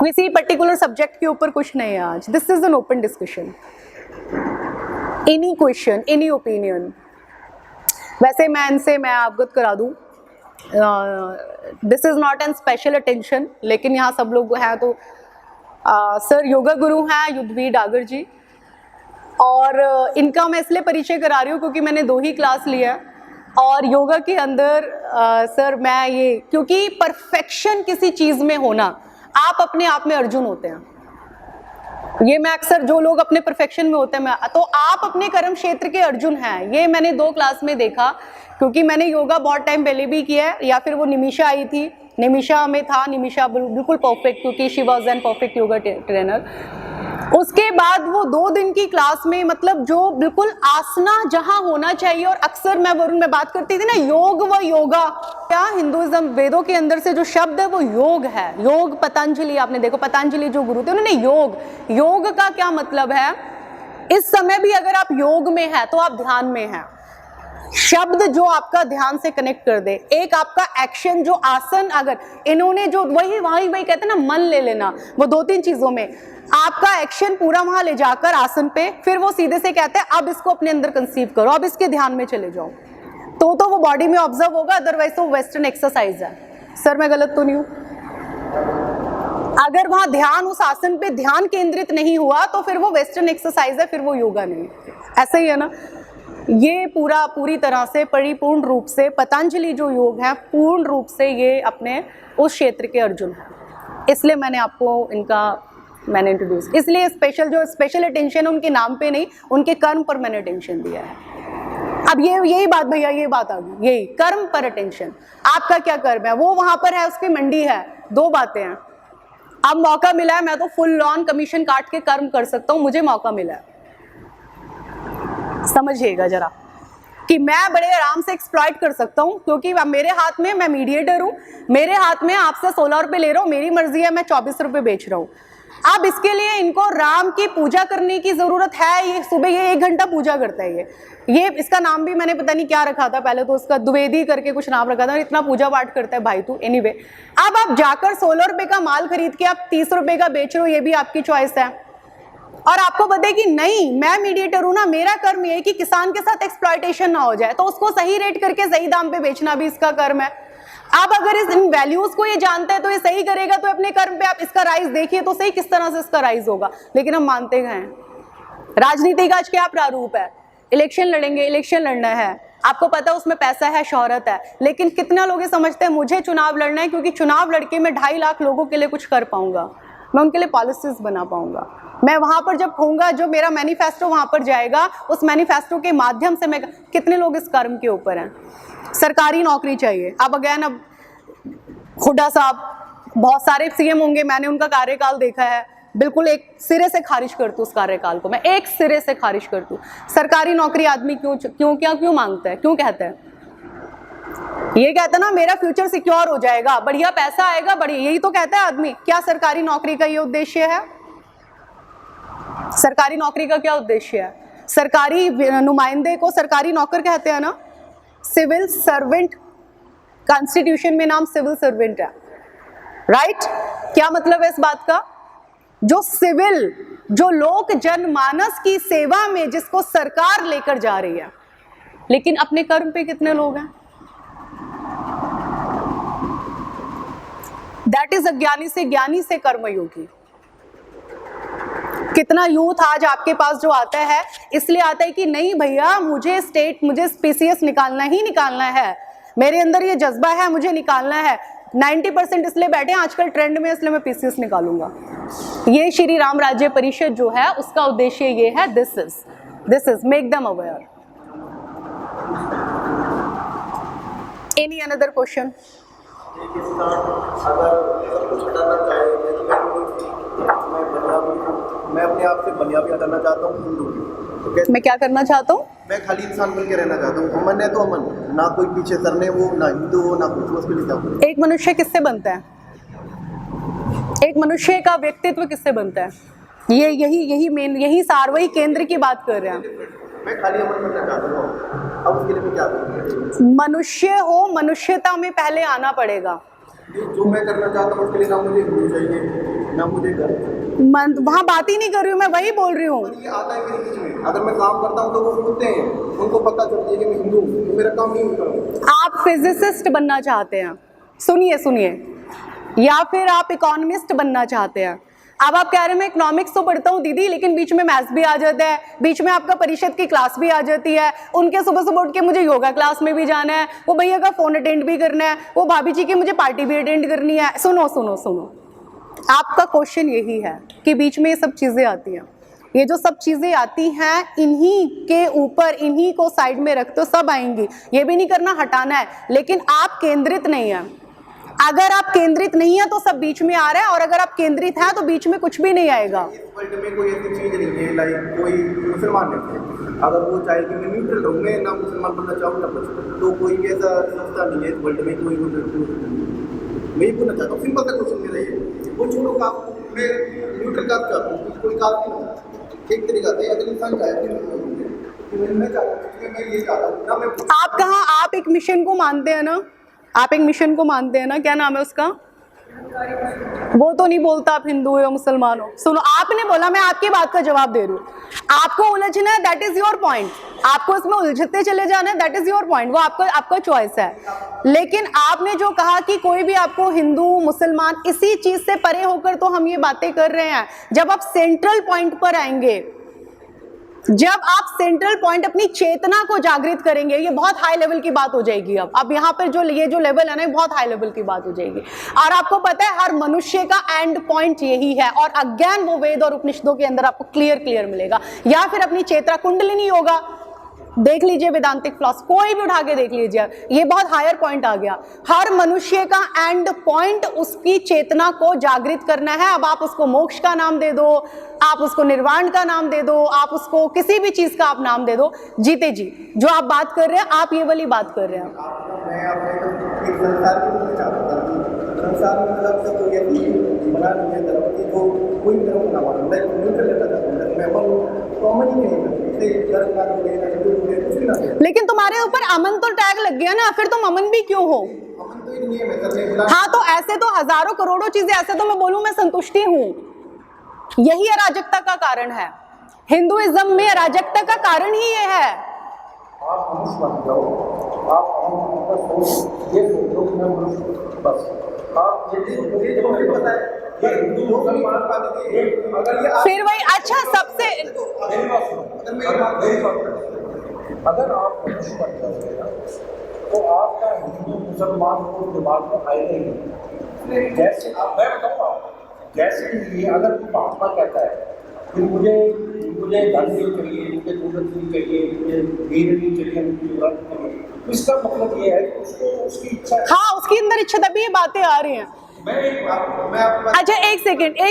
किसी पर्टिकुलर सब्जेक्ट के ऊपर कुछ नहीं है आज। This is an open discussion, any question, any opinion. वैसे मैं अवगत करा दूं, this is not an special attention, लेकिन यहाँ सब लोग हैं तो सर योगा गुरु हैं युद्धवीर डागर जी, और इनका मैं इसलिए परिचय करा रही हूँ क्योंकि मैंने 2 ही क्लास लिया है, और योगा के अंदर सर मैं ये, क्योंकि परफेक्शन किसी चीज़ में होना, आप अपने आप में अर्जुन होते हैं, ये मैं अक्सर जो लोग अपने परफेक्शन में होते हैं, तो आप अपने कर्म क्षेत्र के अर्जुन हैं, ये मैंने 2 क्लास में देखा, क्योंकि मैंने योगा बहुत टाइम पहले भी किया है, या फिर वो निमिषा आई थी, निमिषा में था, निमिषा बिल्कुल परफेक्ट, क्योंकि she was an perfect yoga trainer. उसके बाद वो 2 दिन की क्लास में मतलब जो बिल्कुल आसना जहां होना चाहिए, और अक्सर मैं वरुण में बात करती थी ना, योग व योगा, क्या हिंदुइज्म वेदों के अंदर से जो शब्द है वो योग है। योग पतंजलि, आपने देखो पतंजलि जो गुरु थे उन्होंने योग का क्या मतलब है, इस समय भी अगर आप योग में है तो आप ध्यान में है, शब्द जो आपका ध्यान से कनेक्ट कर दे, एक आपका एक्शन जो आसन, अगर इन्होंने जो वही कहते हैं ना मन ले लेना, वो 2-3 चीजों में आपका एक्शन पूरा वहां ले जाकर आसन पे, फिर वो सीधे से कहते हैं अब इसको अपने अंदर कंसीव करो, अब इसके ध्यान में चले जाओ, तो वो बॉडी में ऑब्जर्व होगा, अदरवाइज तो वेस्टर्न एक्सरसाइज है। सर मैं गलत तो नहीं हूं? अगर वहां ध्यान उस आसन पे ध्यान केंद्रित नहीं हुआ तो फिर वो वेस्टर्न एक्सरसाइज है, फिर वो योगा नहीं, ऐसा ही है ना। ये पूरी तरह से परिपूर्ण रूप से पतंजलि जो योग है, पूर्ण रूप से ये अपने उस क्षेत्र के अर्जुन है, इसलिए मैंने आपको मैंने इंट्रोड्यूस, इसलिए स्पेशल अटेंशन है उनके नाम पे नहीं, उनके कर्म पर मैंने अटेंशन दिया है। अब यही बात भैया, ये बात आ गई, यही कर्म पर अटेंशन, आपका क्या कर्म है, वो वहां पर है, उसकी मंडी है, 2 बातें हैं। अब मौका मिला है, मैं तो फुल ऑन कमीशन काट के कर्म कर सकता हूं, मुझे मौका मिला है, समझिएगा जरा, कि मैं बड़े आराम से एक्सप्लॉइट कर सकता हूं, क्योंकि मेरे हाथ में, मैं मीडिएटर हूं, मेरे हाथ में आपसे 16 रुपए ले रहा हूं, मेरी मर्जी है, मैं 24 रुपए बेच रहा हूं। अब इसके लिए इनको राम की पूजा करने की जरूरत है, ये सुबह ये 1 घंटा पूजा करता है, ये इसका नाम भी मैंने पता नहीं क्या रखा था, पहले तो उसका द्विवेदी करके कुछ नाम रखा था, इतना पूजा पाठ करता है भाई तू। एनीवे, अब आप जाकर 16 रुपए का माल खरीद के आप 30 रुपए का बेच रहे हो, ये भी आपकी चॉइस है, और आपको पता है कि नहीं मैं मीडिएटर हूं ना, मेरा कर्म ये है कि किसान के साथ एक्सप्लॉयटेशन ना हो जाए, तो उसको सही रेट करके सही दाम पे बेचना भी इसका कर्म है। आप अगर इन वैल्यूज को ये जानते हैं तो ये सही करेगा, तो अपने कर्म पे आप इसका राइज देखिए तो सही किस तरह से इसका राइज होगा, लेकिन हम मानते हैं राजनीति का आज क्या प्रारूप है, इलेक्शन लड़ेंगे, इलेक्शन लड़ना है, आपको पता है उसमें पैसा है, शोहरत है, लेकिन कितना लोग ये समझते हैं मुझे चुनाव लड़ना है क्योंकि चुनाव लड़के मैं 2.5 लाख लोगों के लिए कुछ कर पाऊंगा, मैं उनके लिए पॉलिसीज बना पाऊंगा, मैं वहां पर जब होऊंगा, जो मेरा मैनिफेस्टो वहां पर जाएगा, उस मैनिफेस्टो के माध्यम से मैं, कितने लोग इस कर्म के ऊपर हैं। सरकारी नौकरी चाहिए, अब अगेन अब हुड्डा साहब बहुत सारे सीएम होंगे, मैंने उनका कार्यकाल देखा है, बिल्कुल एक सिरे से खारिज करती हूँ उस कार्यकाल को, मैं एक सिरे से खारिज करती हूँ। सरकारी नौकरी आदमी क्यों मांगता है, क्यों कहता है, ये कहता है ना मेरा फ्यूचर सिक्योर हो जाएगा, बढ़िया पैसा आएगा, बढ़िया, यही तो कहता है आदमी। क्या सरकारी नौकरी का ये उद्देश्य है? सरकारी नौकरी का क्या उद्देश्य है? सरकारी नुमाइंदे को सरकारी नौकर कहते हैं ना, सिविल सर्वेंट, कॉन्स्टिट्यूशन में नाम सिविल सर्वेंट है, राइट? क्या मतलब है इस बात का? जो सिविल, जो लोक जनमानस की सेवा में जिसको सरकार लेकर जा रही है, लेकिन अपने कर्म पे कितने लोग हैं? दैट इज अज्ञानी से ज्ञानी से कर्मयोगी। कितना यूथ आज आपके पास जो आता है, इसलिए आता है कि नहीं भैया मुझे स्पीसीएस निकालना ही निकालना है, मेरे अंदर ये जज्बा है, मुझे निकालना है। 90% इसलिए बैठे हैं आजकल ट्रेंड में, इसलिए मैं पीसीएस निकालूंगा। ये श्री राम राज्य परिषद जो है उसका उद्देश्य ये है, this is make them aware. Any another question? अगर कुछ हटाना चाहे मैं अपने आप से बनियावी हटाना चाहता हूँ हिंदू। तो कैसे मैं क्या करना चाहता हूँ? मैं खाली इंसान बन के रहना चाहता हूँ। अमन है तो अमन, ना कोई पीछे सरने हो, ना हिंदू हो, ना कुछ, बस के लिए। एक मनुष्य किससे बनता है? एक मनुष्य का व्यक्तित्व किससे बनता है? ये यही मेन, यही सार्वही केंद्र की बात कर रहे हैं। मैं खाली अमन बनना चाहता हूँ। अब उसके लिए मैं क्या करूँ? मनुष्य हो, मनुष्यता में पहले आना पड़ेगा। जो मैं करना चाहता हूँ उसके लिए ना मुझे हिंदू चाहिए, ना मुझे घर चाहिए। वहाँ बात ही नहीं कर रही हूँ, मैं वही बोल रही हूँ। ये आता है मेरे बीच में। अगर मैं काम करता हूँ तो वो बोलते हैं, उनको पता चलती है कि मैं हिंदू हूँ, तो मेरा काम नहीं होता। आप फिजिसिस्ट बनना चाहते हैं, सुनिए, या फिर आप इकोनॉमिस्ट बनना चाहते हैं। अब आप कह रहे हैं मैं इकोनॉमिक्स तो पढ़ता हूँ दीदी, लेकिन बीच में मैथ्स भी आ जाता है, बीच में आपका परिषद की क्लास भी आ जाती है, उनके सुबह उठ के मुझे योगा क्लास में भी जाना है, वो भैया का फोन अटेंड भी करना है, वो भाभी जी की मुझे पार्टी भी अटेंड करनी है। सुनो, आपका क्वेश्चन यही है कि बीच में ये सब चीजें आती हैं। ये जो सब चीजें आती हैं, इन्हीं के ऊपर, इन्हीं को साइड में रखते हो, सब आएंगी। ये भी नहीं करना, हटाना है, लेकिन आप केंद्रित नहीं है। अगर आप केंद्रित नहीं है तो सब बीच में आ रहा है, और अगर आप केंद्रित है तो बीच में कुछ भी नहीं आएगा। इस वर्ल्ड में कोई ऐसी चीज नहीं है, लाइक कोई मुसलमान नहीं है, अगर वो चाहे कि मैं न्यूट्रल रहूँ, मैं ना मुसलमान बनना चाहूँ ना कुछ, तो कोई भी ऐसा संस्था नहीं है इस वर्ल्ड में, कोई मैं ही बोलना चाहता हूँ। सिंपल सा क्वेश्चन मेरा ये, वो छोड़ो आप, मैं न्यूट्रल कास्ट चाहता हूँ, कोई कास्ट नहीं हो, एक तरीका से अगर इंसान चाहे मैं चाहता हूँ, मैं ये चाहता हूँ ना। मैं आप कहाँ, आप एक मिशन को मानते हैं ना, आप एक मिशन को मानते हैं ना, क्या नाम है उसका? वो तो नहीं बोलता आप हिंदू हो या मुसलमान हो। सुनो, आपने बोला, मैं आपकी बात का जवाब दे रही हूँ। आपको उलझना है, दैट इज योर पॉइंट, आपको इसमें उलझते चले जाना है, दैट इज योर पॉइंट, वो आपका चॉइस है। लेकिन आपने जो कहा कि कोई भी आपको हिंदू मुसलमान, इसी चीज से परे होकर तो हम ये बातें कर रहे हैं। जब आप सेंट्रल पॉइंट पर आएंगे, जब आप सेंट्रल पॉइंट, अपनी चेतना को जागृत करेंगे, ये बहुत हाई लेवल की बात हो जाएगी। अब यहाँ पर जो ये जो लेवल है ना, बहुत हाई लेवल की बात हो जाएगी। और आपको पता है हर मनुष्य का एंड पॉइंट यही है, और अज्ञान वो वेद और उपनिषदों के अंदर आपको क्लियर मिलेगा, या फिर अपनी चेतना कुंडलिनी होगा। देख लीजिए वेदांतिक फिलॉसफी, कोई भी उठा के देख लीजिए, ये बहुत हायर पॉइंट आ गया। हर मनुष्य का एंड पॉइंट उसकी चेतना को जागृत करना है। अब आप उसको मोक्ष का नाम दे दो, आप उसको निर्वाण का नाम दे दो, आप उसको किसी भी चीज का आप नाम दे दो। जीते जी जो आप बात कर रहे हैं, आप ये वाली बात कर रहे हैं। मैं अपने एक संसार की बात चाहता था कि संसार में मतलब से कोई ऐसी बना नहीं है धर्म की, तो कोई धर्म ना मानो, मैं न्यूट्रल रहना चाहता हूँ, मैं कॉमन ही नहीं है। लेकिन तुम्हारे ऊपर अमन तो टैग लग गया ना, फिर तुम अमन भी क्यों हो? अमन तो ही नहीं है, मैं करने बुला। हाँ, तो ऐसे तो हजारों करोड़ों चीजें, ऐसे तो मैं बोलूं मैं संतुष्टि हूँ। यही अराजकता का कारण है, हिंदुइज्म में अराजकता का कारण ही ये है। आप मनुष्य बन जाओ, आप ये सोचो कि मैं मनुष्य, बस आप ये तो मुझे पता है ये हिंदू मुसलमान पाने अगर ये फिर वही, अच्छा सबसे अगर आप मनुष्य बन जाओगे ना, तो आपका हिंदू मुसलमान को दिमाग में आएगा ही नहीं। जैसे आप, मैं बताऊँ आपको, जैसे कि अगर महात्मा कहता है कि मुझे धन नहीं चाहिए, मुझे दौलत नहीं चाहिए, मुझे वीर नहीं चाहिए, मुझे व्रत नहीं चाहिए, तो इसका मतलब ये है कि उसको उसकी इच्छा है। हाँ, उसके अंदर इच्छा, तभी ये बातें आ रही हैं। अच्छा एक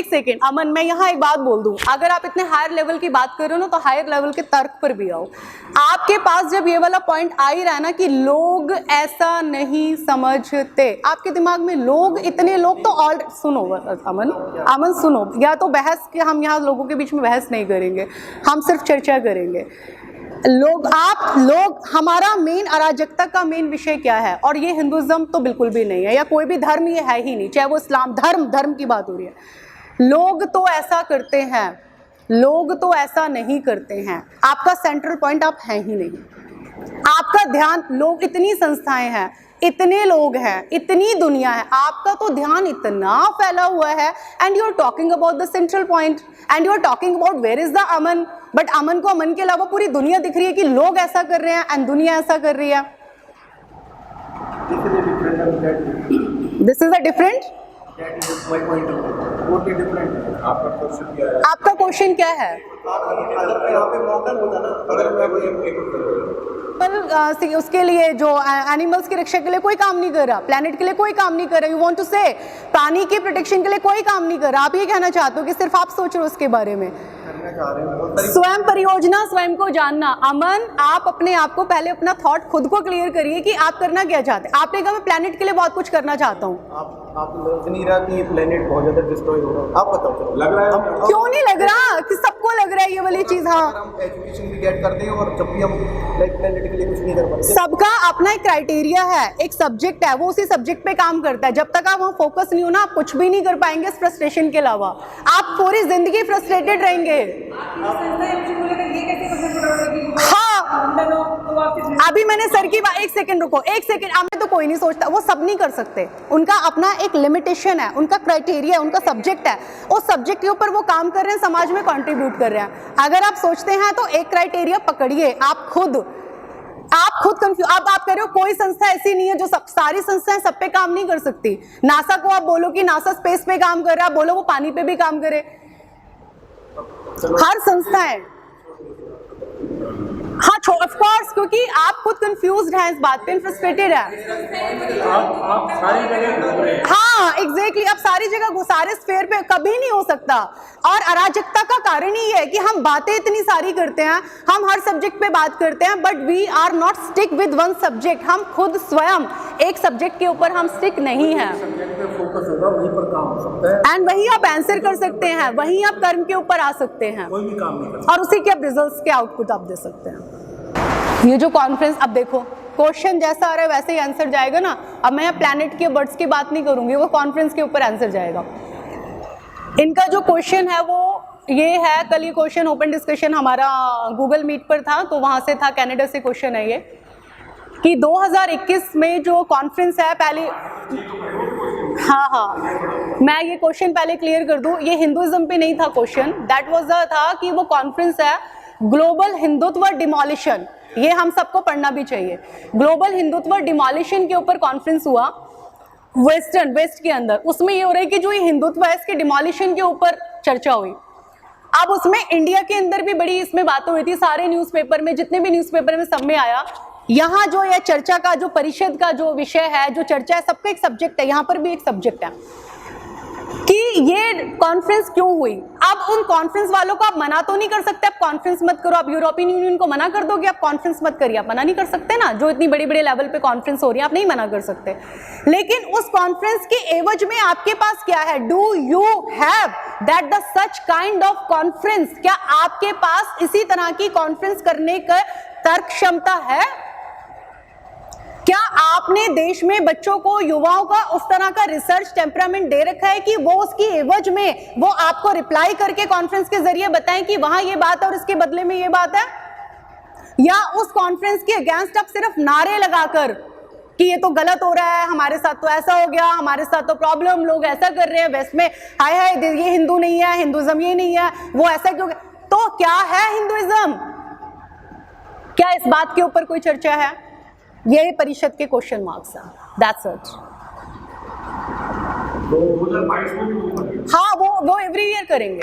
सेकेंड अमन, मैं यहाँ एक बात बोल दूं। अगर आप इतने हायर लेवल की बात कर रहे हो ना, तो हायर लेवल के तर्क पर भी आओ। आपके पास जब ये वाला पॉइंट आ ही रहा है ना कि लोग ऐसा नहीं समझते, आपके दिमाग में लोग, इतने लोग तो ऑल, सुनो अमन सुनो, या तो बहस के, हम यहाँ लोगों के बीच में बहस नहीं करेंगे, हम सिर्फ चर्चा करेंगे। लोग, हमारा मेन अराजकता का मेन विषय क्या है? और ये हिंदुइज्म तो बिल्कुल भी नहीं है, या कोई भी धर्म ये है ही नहीं, चाहे वो इस्लाम धर्म की बात हो रही है। लोग तो ऐसा करते हैं, लोग तो ऐसा नहीं करते हैं। आपका सेंट्रल पॉइंट आप हैं ही नहीं, आपका ध्यान, लोग, इतनी संस्थाएं हैं, इतने लोग हैं, इतनी दुनिया है, आपका तो ध्यान इतना फैला हुआ है, and you are talking about the central point, and you are talking about where is the aman. But अमन को अमन के अलावा पूरी दुनिया दिख रही है कि लोग ऐसा कर रहे हैं एंड दुनिया ऐसा कर रही है। This is a different, That is my point of view. Totally different है। आपका क्वेश्चन क्या है? आपका क्वेश्चन क्या है? अगर मैं यहाँ पे मॉडर्न होता ना, अगर मैं पर उसके लिए जो एनिमल्स की रक्षा के लिए कोई काम नहीं कर रहा, प्लेनेट के लिए कोई काम नहीं कर रहा, यू वांट टू से प्राणी की प्रोटेक्शन के लिए कोई काम नहीं कर रहा, आप ये कहना चाहते हो कि सिर्फ आप सोच रहे हो उसके बारे में? करना चाह रहे हैं स्वयं परियोजना, स्वयं को जानना। अमन, आप अपने आप को पहले अपना थॉट खुद को क्लियर करिए कि आप करना क्या चाहते हैं। आपने कहा मैं प्लेनेट के लिए बहुत कुछ करना चाहता हूँ। आप लग नहीं रहा कि प्लेनेट बहुत ज्यादा डिस्ट्रॉय हो रहा है? आप बताओ चलो। लग रहा है? क्यों नहीं लग रहा कि सबको लग रहा है ये वाली चीज? हाँ, अगर हम एजुकेशन भी गेट करते हैं और जब भी हम लाइक प्लेनेट के लिए कुछ नहीं कर पाते। सबका अपना एक क्राइटेरिया है, एक सब्जेक्ट है, वो उसी सब्जेक्ट पे काम करता है। जब तक आप वहाँ फोकस नहीं हो ना, आप कुछ भी नहीं कर पाएंगे इस फ्रस्ट्रेशन के अलावा। आप पूरी जिंदगी फ्रस्ट्रेटेड रहेंगे। हाँ, अभी मैंने सर की बात, एक सेकंड रुको, एक सेकंड। हमें तो कोई नहीं सोचता, वो सब नहीं कर सकते, उनका अपना एक लिमिटेशन है, उनका क्राइटेरिया, उनका सब्जेक्ट है, उस सब्जेक्ट के ऊपर वो काम कर रहे हैं, समाज में कंट्रीब्यूट कर रहे हैं। अगर आप सोचते हैं तो एक क्राइटेरिया पकड़िए, आप खुद कंफ्यूज। अब आप कह रहे हो कोई संस्था ऐसी नहीं है जो सारी संस्थाएं सब पे काम नहीं कर सकती। नासा को आप बोलो कि नासा स्पेस पे काम कर रहा है, बोलो वो पानी पे भी काम करे। हर संस्थाएं, हाँ, ऑफ कोर्स, क्योंकि आप खुद कंफ्यूज्ड हैं इस बात पे, फ्रस्ट्रेटेड है। आप सारी जगह घूम रहे हैं। हाँ, एग्जैक्टली, अब सारी जगह सारे स्फेयर पे कभी नहीं हो सकता। और अराजकता का कारण ही है कि हम बातें इतनी सारी करते हैं, हम हर सब्जेक्ट पे बात करते हैं, but we are not stick with one subject. हम खुद स्वयं एक सब्जेक्ट के ऊपर हम स्टिक नहीं है, सब्जेक्ट पे फोकस होगा, वहीं पर काम हो सकता है। एंड वही आप आंसर कर सकते हैं, वही आप कर्म के ऊपर आ सकते हैं, कोई भी काम नहीं कर सकता। और उसी के आप रिजल्ट्स के आउटपुट आप दे सकते हैं। ये जो कॉन्फ्रेंस, अब देखो क्वेश्चन जैसा आ रहा है वैसे ही आंसर जाएगा ना। अब मैं प्लैनेट के बर्ड्स की बात नहीं करूंगी, वो कॉन्फ्रेंस के ऊपर आंसर जाएगा। इनका जो क्वेश्चन है वो ये है, कल ये क्वेश्चन ओपन डिस्कशन हमारा गूगल मीट पर था, तो वहां से था, कनाडा से क्वेश्चन है ये, कि 2021 में जो कॉन्फ्रेंस है, पहले हाँ, मैं ये क्वेश्चन पहले क्लियर कर दूं, ये हिंदुइज्म पे नहीं था क्वेश्चन, दैट वाज था कि वो कॉन्फ्रेंस है ग्लोबल हिंदुत्व डिमोलिशन, ये हम सबको पढ़ना भी चाहिए। ग्लोबल हिंदुत्व डिमोलिशन के ऊपर कॉन्फ्रेंस हुआ वेस्ट के अंदर। उसमें ये हो रहा है कि जो ये हिंदुत्व है इसके डिमोलिशन के ऊपर चर्चा हुई। अब उसमें इंडिया के अंदर भी बड़ी इसमें बातें हुई थी, सारे न्यूज़पेपर में, जितने भी न्यूज़पेपर में सब में आया। यहाँ जो ये चर्चा का जो परिषद का जो विषय है, जो चर्चा है, सबका एक सब्जेक्ट है, यहाँ पर भी एक सब्जेक्ट है कि ये कॉन्फ्रेंस क्यों हुई। अब उन कॉन्फ्रेंस वालों को आप मना तो नहीं कर सकते, आप कॉन्फ्रेंस मत करो। आप यूरोपियन यूनियन को मना कर दोगे आप कॉन्फ्रेंस मत करिए, आप मना नहीं कर सकते ना। जो इतनी बड़ी बड़े लेवल पे कॉन्फ्रेंस हो रही है, आप नहीं मना कर सकते। लेकिन उस कॉन्फ्रेंस के एवज में आपके पास क्या है? Do you have that the such kind of conference? क्या आपके पास इसी तरह की कॉन्फ्रेंस करने का तर्क क्षमता है? क्या आपने देश में बच्चों को, युवाओं का उस तरह का रिसर्च टेम्परामेंट दे रखा है कि वो उसकी एवज में वो आपको रिप्लाई करके कॉन्फ्रेंस के जरिए बताएं कि वहां ये बात है और इसके बदले में ये बात है? या उस कॉन्फ्रेंस के अगेंस्ट आप सिर्फ नारे लगाकर कि ये तो गलत हो रहा है, हमारे साथ तो ऐसा हो गया, हमारे साथ तो प्रॉब्लम, लोग ऐसा कर रहे हैं, वेस्ट में हाय हाय ये हिंदू नहीं है, हिंदुइज्म ये नहीं है, वो ऐसा क्यों? तो क्या है हिंदुइज्म? क्या इस बात के ऊपर कोई चर्चा है? ये परिषद के क्वेश्चन मार्क्स हैं, दैट्स इट। हाँ, वो एवरी ईयर करेंगे।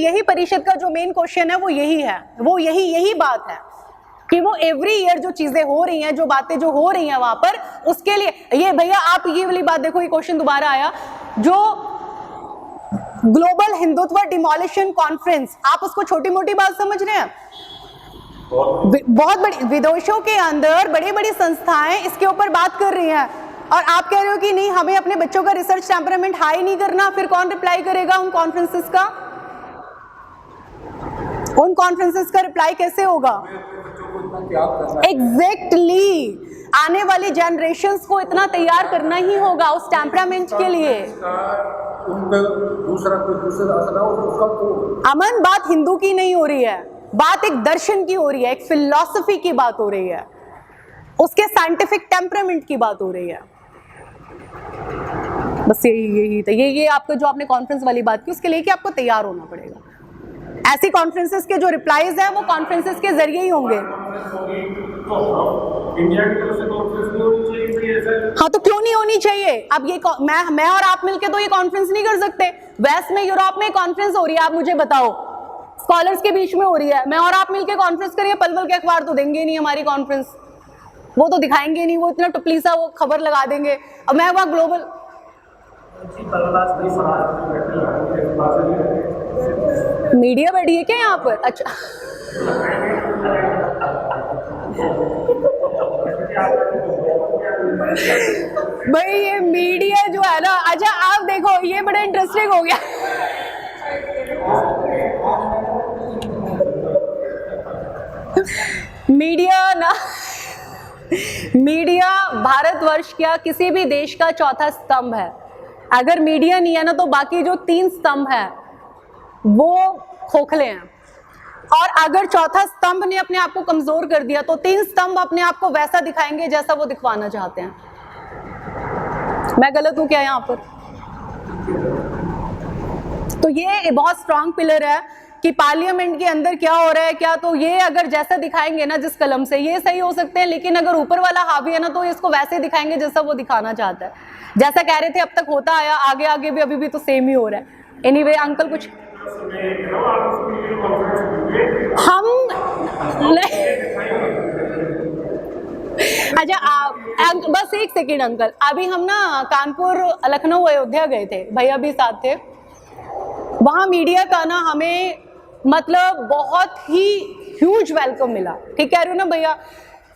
यही परिषद का जो मेन क्वेश्चन है वो यही है, वो यही बात है कि वो एवरी ईयर जो चीजें हो रही हैं, जो बातें जो हो रही हैं वहां पर, उसके लिए ये भैया आप ये वाली बात देखो, ये क्वेश्चन दोबारा आया, जो ग्लोबल हिंदुत्व डिमोलिशन कॉन्फ्रेंस, आप उसको छोटी मोटी बात समझ रहे हैं? बहुत बड़ी विदेशों के अंदर बड़ी बड़ी संस्थाएं इसके ऊपर बात कर रही हैं, और आप कह रहे हो कि नहीं, हमें अपने बच्चों का रिसर्च टेम्परामेंट हाई नहीं करना। फिर कौन रिप्लाई करेगा उन कॉन्फ्रेंसेस का? उन कॉन्फ्रेंसेस का रिप्लाई कैसे होगा? एग्जैक्टली, आने वाली जनरेशंस को इतना तैयार करना ही होगा उस टेम्परामेंट के लिए। अमन, बात हिंदू की नहीं हो रही है, बात एक दर्शन की हो रही है, एक फिलॉसफी की बात हो रही है, उसके साइंटिफिक टेम्परामेंट की बात हो रही है। बस यही था। ये आपका जो आपने कॉन्फ्रेंस वाली बात की, उसके लिए कि आपको तैयार होना पड़ेगा। ऐसी कॉन्फ्रेंसेस के जो रिप्लाईज हैं वो कॉन्फ्रेंसेस के जरिए ही होंगे। इंडिया की तरफ से कॉन्फ्रेंस नहीं होनी चाहिए? हाँ, तो क्यों नहीं होनी होनी चाहिए। अब ये मैं और आप मिलके तो ये कॉन्फ्रेंस नहीं कर सकते। वेस्ट में, यूरोप में कॉन्फ्रेंस हो रही है, आप मुझे बताओ, स्कॉलर्स के बीच में हो रही है, मैं और आप मिलके कॉन्फ्रेंस करिए, पल-पल के अखबार तो देंगे नहीं हमारी कॉन्फ्रेंस, वो तो दिखाएंगे नहीं, वो इतना टुपली सा वो खबर लगा देंगे। अब मैं वहाँ ग्लोबल मीडिया बैठी है क्या यहाँ पर? अच्छा भाई ये मीडिया जो है ना, अच्छा आप देखो ये बड़ा इंटरेस्टिंग हो गया। मीडिया ना, मीडिया भारतवर्ष का किसी भी देश का चौथा स्तंभ है। अगर मीडिया नहीं है ना तो बाकी जो 3 स्तंभ है वो खोखले हैं, और अगर चौथा स्तंभ ने अपने आप को कमजोर कर दिया तो 3 स्तंभ अपने आप को वैसा दिखाएंगे जैसा वो दिखवाना चाहते हैं। मैं गलत हूं क्या यहाँ पर? तो ये बहुत स्ट्रांग पिलर है कि पार्लियामेंट के अंदर क्या हो रहा है क्या, तो ये अगर जैसा दिखाएंगे ना जिस कलम से, ये सही हो सकते हैं, लेकिन अगर ऊपर वाला हावी है ना तो इसको वैसे दिखाएंगे जैसा वो दिखाना चाहता है। जैसा कह रहे थे अब तक होता आया, आगे आगे भी अभी भी तो सेम ही हो रहा है। एनीवे अंकल कुछ हम अच्छा आप बस एक सेकेंड अंकल, अभी हम ना कानपुर, लखनऊ, अयोध्या गए थे, भैया भी साथ थे। वहाँ मीडिया का ना हमें मतलब बहुत ही ह्यूज वेलकम मिला। ठीक कह रहे हो ना भैया?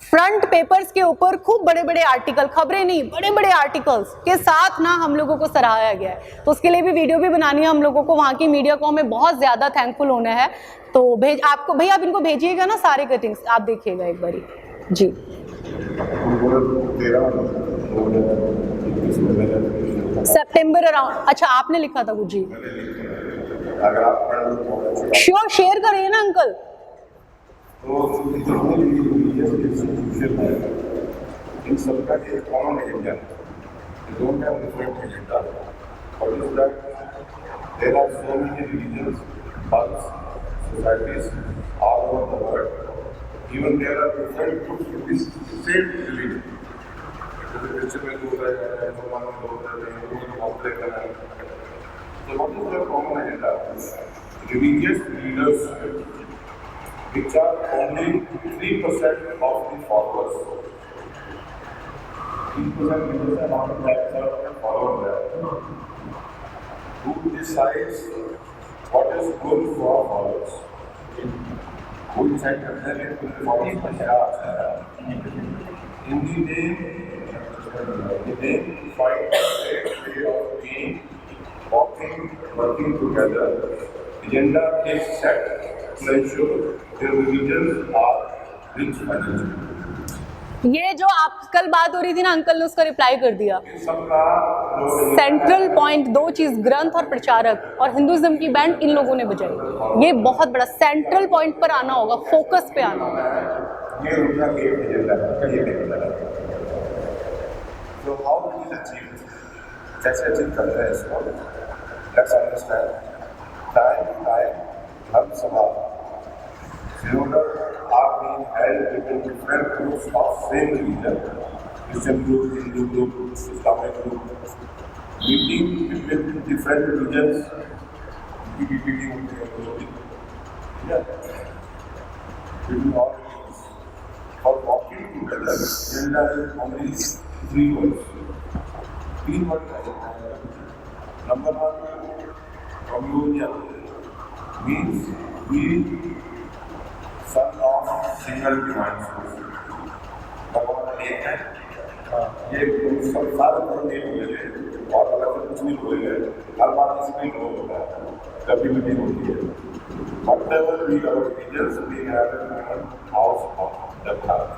फ्रंट पेपर्स के ऊपर खूब बड़े बड़े आर्टिकल, खबरें नहीं, बड़े बड़े आर्टिकल्स के साथ ना हम लोगों को सराहाया गया है। तो उसके लिए भी वीडियो भी बनानी है हम लोगों को। वहाँ की मीडिया को हमें बहुत ज़्यादा थैंकफुल होना है। तो आपको भैया आप इनको भेजिएगा ना सारे कटिंग्स, आप देखिएगा एक बारी जी। सितंबर अराउंड, अच्छा आपने लिखा था कुछ जी? अगर आप श्योर शेयर करिए ना अंकल। इन सबका एक कॉमन एजेंडा है, डोंट हैव डिफरेंट एजेंडा। और is that there are so many religions, cults, societies all over the world. Even there are different groups in this same religion. जैसे Christian में लोग रह रहे हैं, मुसलमान में लोग रह रहे हैं, हिंदू में कॉम्प्लेक्स कर रहे हैं। So what is their common agenda? Religious leaders, which are only 3% of the followers. 3% leaders are not the followers. Who decides what is good for followers? Who decides that it will follow in the name fight way of being, working together. Agenda is set to ensure their religions are rich financially. ये जो आप कल बात हो रही थी ना, uncle ने उसका रिप्लाई कर दिया। सेंट्रल पॉइंट 2 चीज, ग्रंथ और प्रचारक और हिंदुइज्म की बैंड इन लोगों ने बजाई। ये बहुत बड़ा सेंट्रल पॉइंट पर आना होगा, फोकस पे आना होगा। ये उनका गेम एजेंडा है। So how it is achieved? कैसे अचीव करते हैं इसको? Let's understand. Time to time, हर सवाल synodal are being held between different groups of same religion, Christian group, Hindu group, Islamic group, meeting between different religions, meeting between all religions. For walking together, agenda is only 3 words. 3 words. Number 1, communion means we son of single divine source. भगवान एक है, ये सब सारे धर्म एक होते हैं और अलग से कुछ नहीं बोलेंगे। हर बात इसमें लोग होता है, कभी भी नहीं होती है। Whatever we our religions, we have a common house of the God.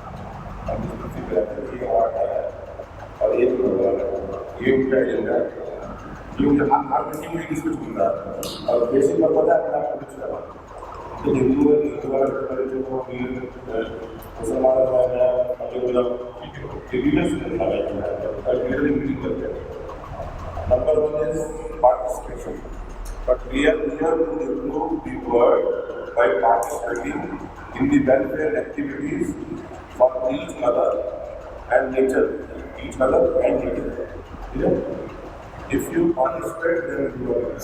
हम इस पृथ्वी पर रहते हैं, ये हमारा है और एक भगवान है। ये उनका एजेंडा है। ये उनका हर मीटिंग में डिस्कस होता है और बेसिक पर्पस है अपना कुछ करना। तो हिंदू है, हिंदू वाला मुसलमान है, मीटिंग करते हैं। Number 1 is participation, but we are here to improve the world by participating in the welfare activities for each other and nature. If you participate, then you are.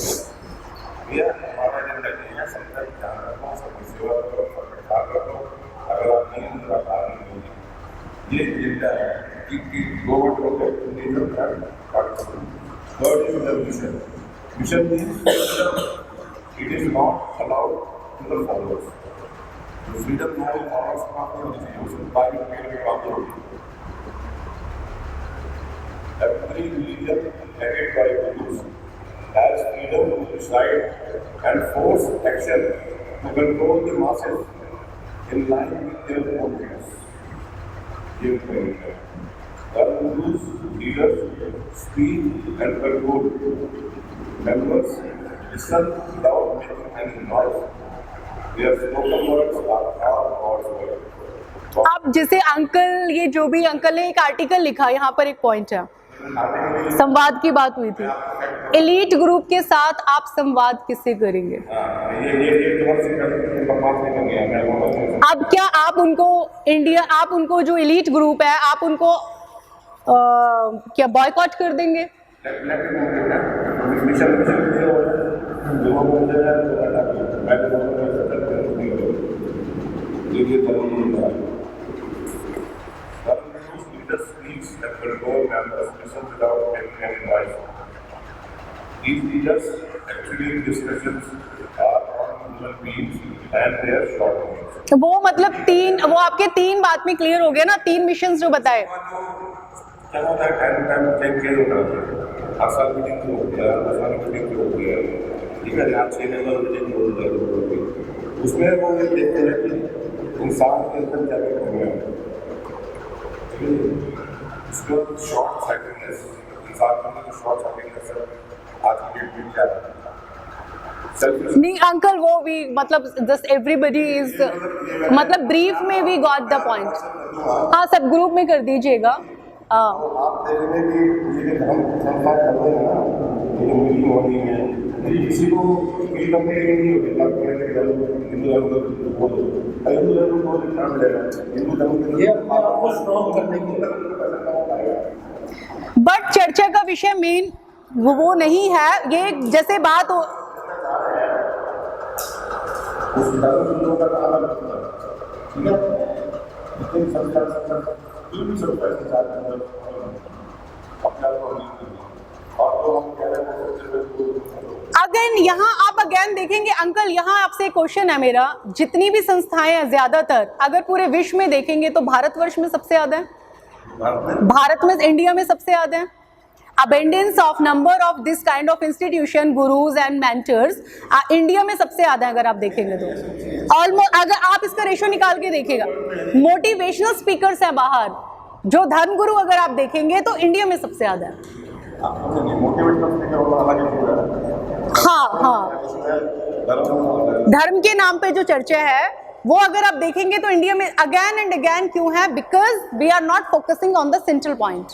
ये हमारा एजेंडा ये है, सबका ध्यान रखो, सबकी सेवा करो, सबका ख्याल रखो। अगर आप नहीं नहीं ये एजेंडा है कि गवर्नमेंट को नेचर का participate. Third is the mission. Mission means it is not allowed to the followers. Freedom है फॉलोअर्स का यूज बाय पीपल काम होती है। Every religion headed by gurus has freedom to decide and force action to control the masses in line with their own views. While gurus, leaders speak and control, members listen without making any noise. Their spoken words are God's word. अब जैसे uncle, ये जो भी uncle ने एक article लिखा, यहाँ पर एक पॉइंट है, संवाद की बात हुई थी। एलीट ग्रुप के साथ आप संवाद किससे करेंगे? अब क्या आप उनको आप उनको जो एलीट ग्रुप है, आप उनको क्या बॉयकॉट कर देंगे? That control members listen without making any noise. These leaders actually discussions are on human beings and their shortcomings. वो मतलब वो आपके 3 बात में क्लियर हो गया ना, 3 मिशंस जो बताए। क्या होता है, टाइम चेंज होता है। हर साल मीटिंग हो गया, हर साल मीटिंग हो गया, ठीक है, आप 6 महीने मीटिंग हो गई। उसमें वो ये देखते हैं कि इंसान के अंदर क्या क्या कमियां हैं। इसको शॉर्ट साइटेडनेस, इंसान के अंदर शॉर्ट साइटेडनेस है। आज की डेट में क्या है? नहीं अंकल, वो भी मतलब जस्ट एवरीबडी इज, मतलब ब्रीफ में वी गॉट द पॉइंट। हाँ, सब ग्रुप में कर दीजिएगा। आप देखेंगे कि ये हम संस्था कर रहे हैं ना, ये मीटिंग हो रही है, किसी को मीटिंग में नहीं होगी। हिंदू धर्म को बोलो, हिंदू धर्म को ध्यान मिलेगा, हिंदू धर्म ये आपको स्ट्रॉन्ग करने की। बट चर्चा का विषय मेन वो नहीं है, ये जैसे बात हो उस धर्म का काम ठीक है, लेकिन संस्कार भी सबका अपना और तो हम कह रहे हैं। अगेन यहाँ आप अगेन देखेंगे अंकल, यहाँ आपसे एक क्वेश्चन है मेरा, जितनी भी संस्थाएं हैं ज्यादातर अगर पूरे विश्व में देखेंगे तो भारतवर्ष में सबसे ज्यादा है, भारत में, इंडिया में सबसे ज्यादा है। Abundance of number of this kind of institution, gurus and mentors India में सबसे ज्यादा है अगर आप देखेंगे तो। ऑलमोस्ट अगर आप इसका रेशियो निकाल के देखिएगा, मोटिवेशनल स्पीकर्स हैं बाहर, जो धर्म गुरु अगर आप देखेंगे तो इंडिया में सबसे ज्यादा है। हाँ हाँ, धर्म के नाम पे जो चर्चा है वो अगर आप देखेंगे तो इंडिया में अगेन एंड अगेन क्यों है? Because we are not focusing on the central point.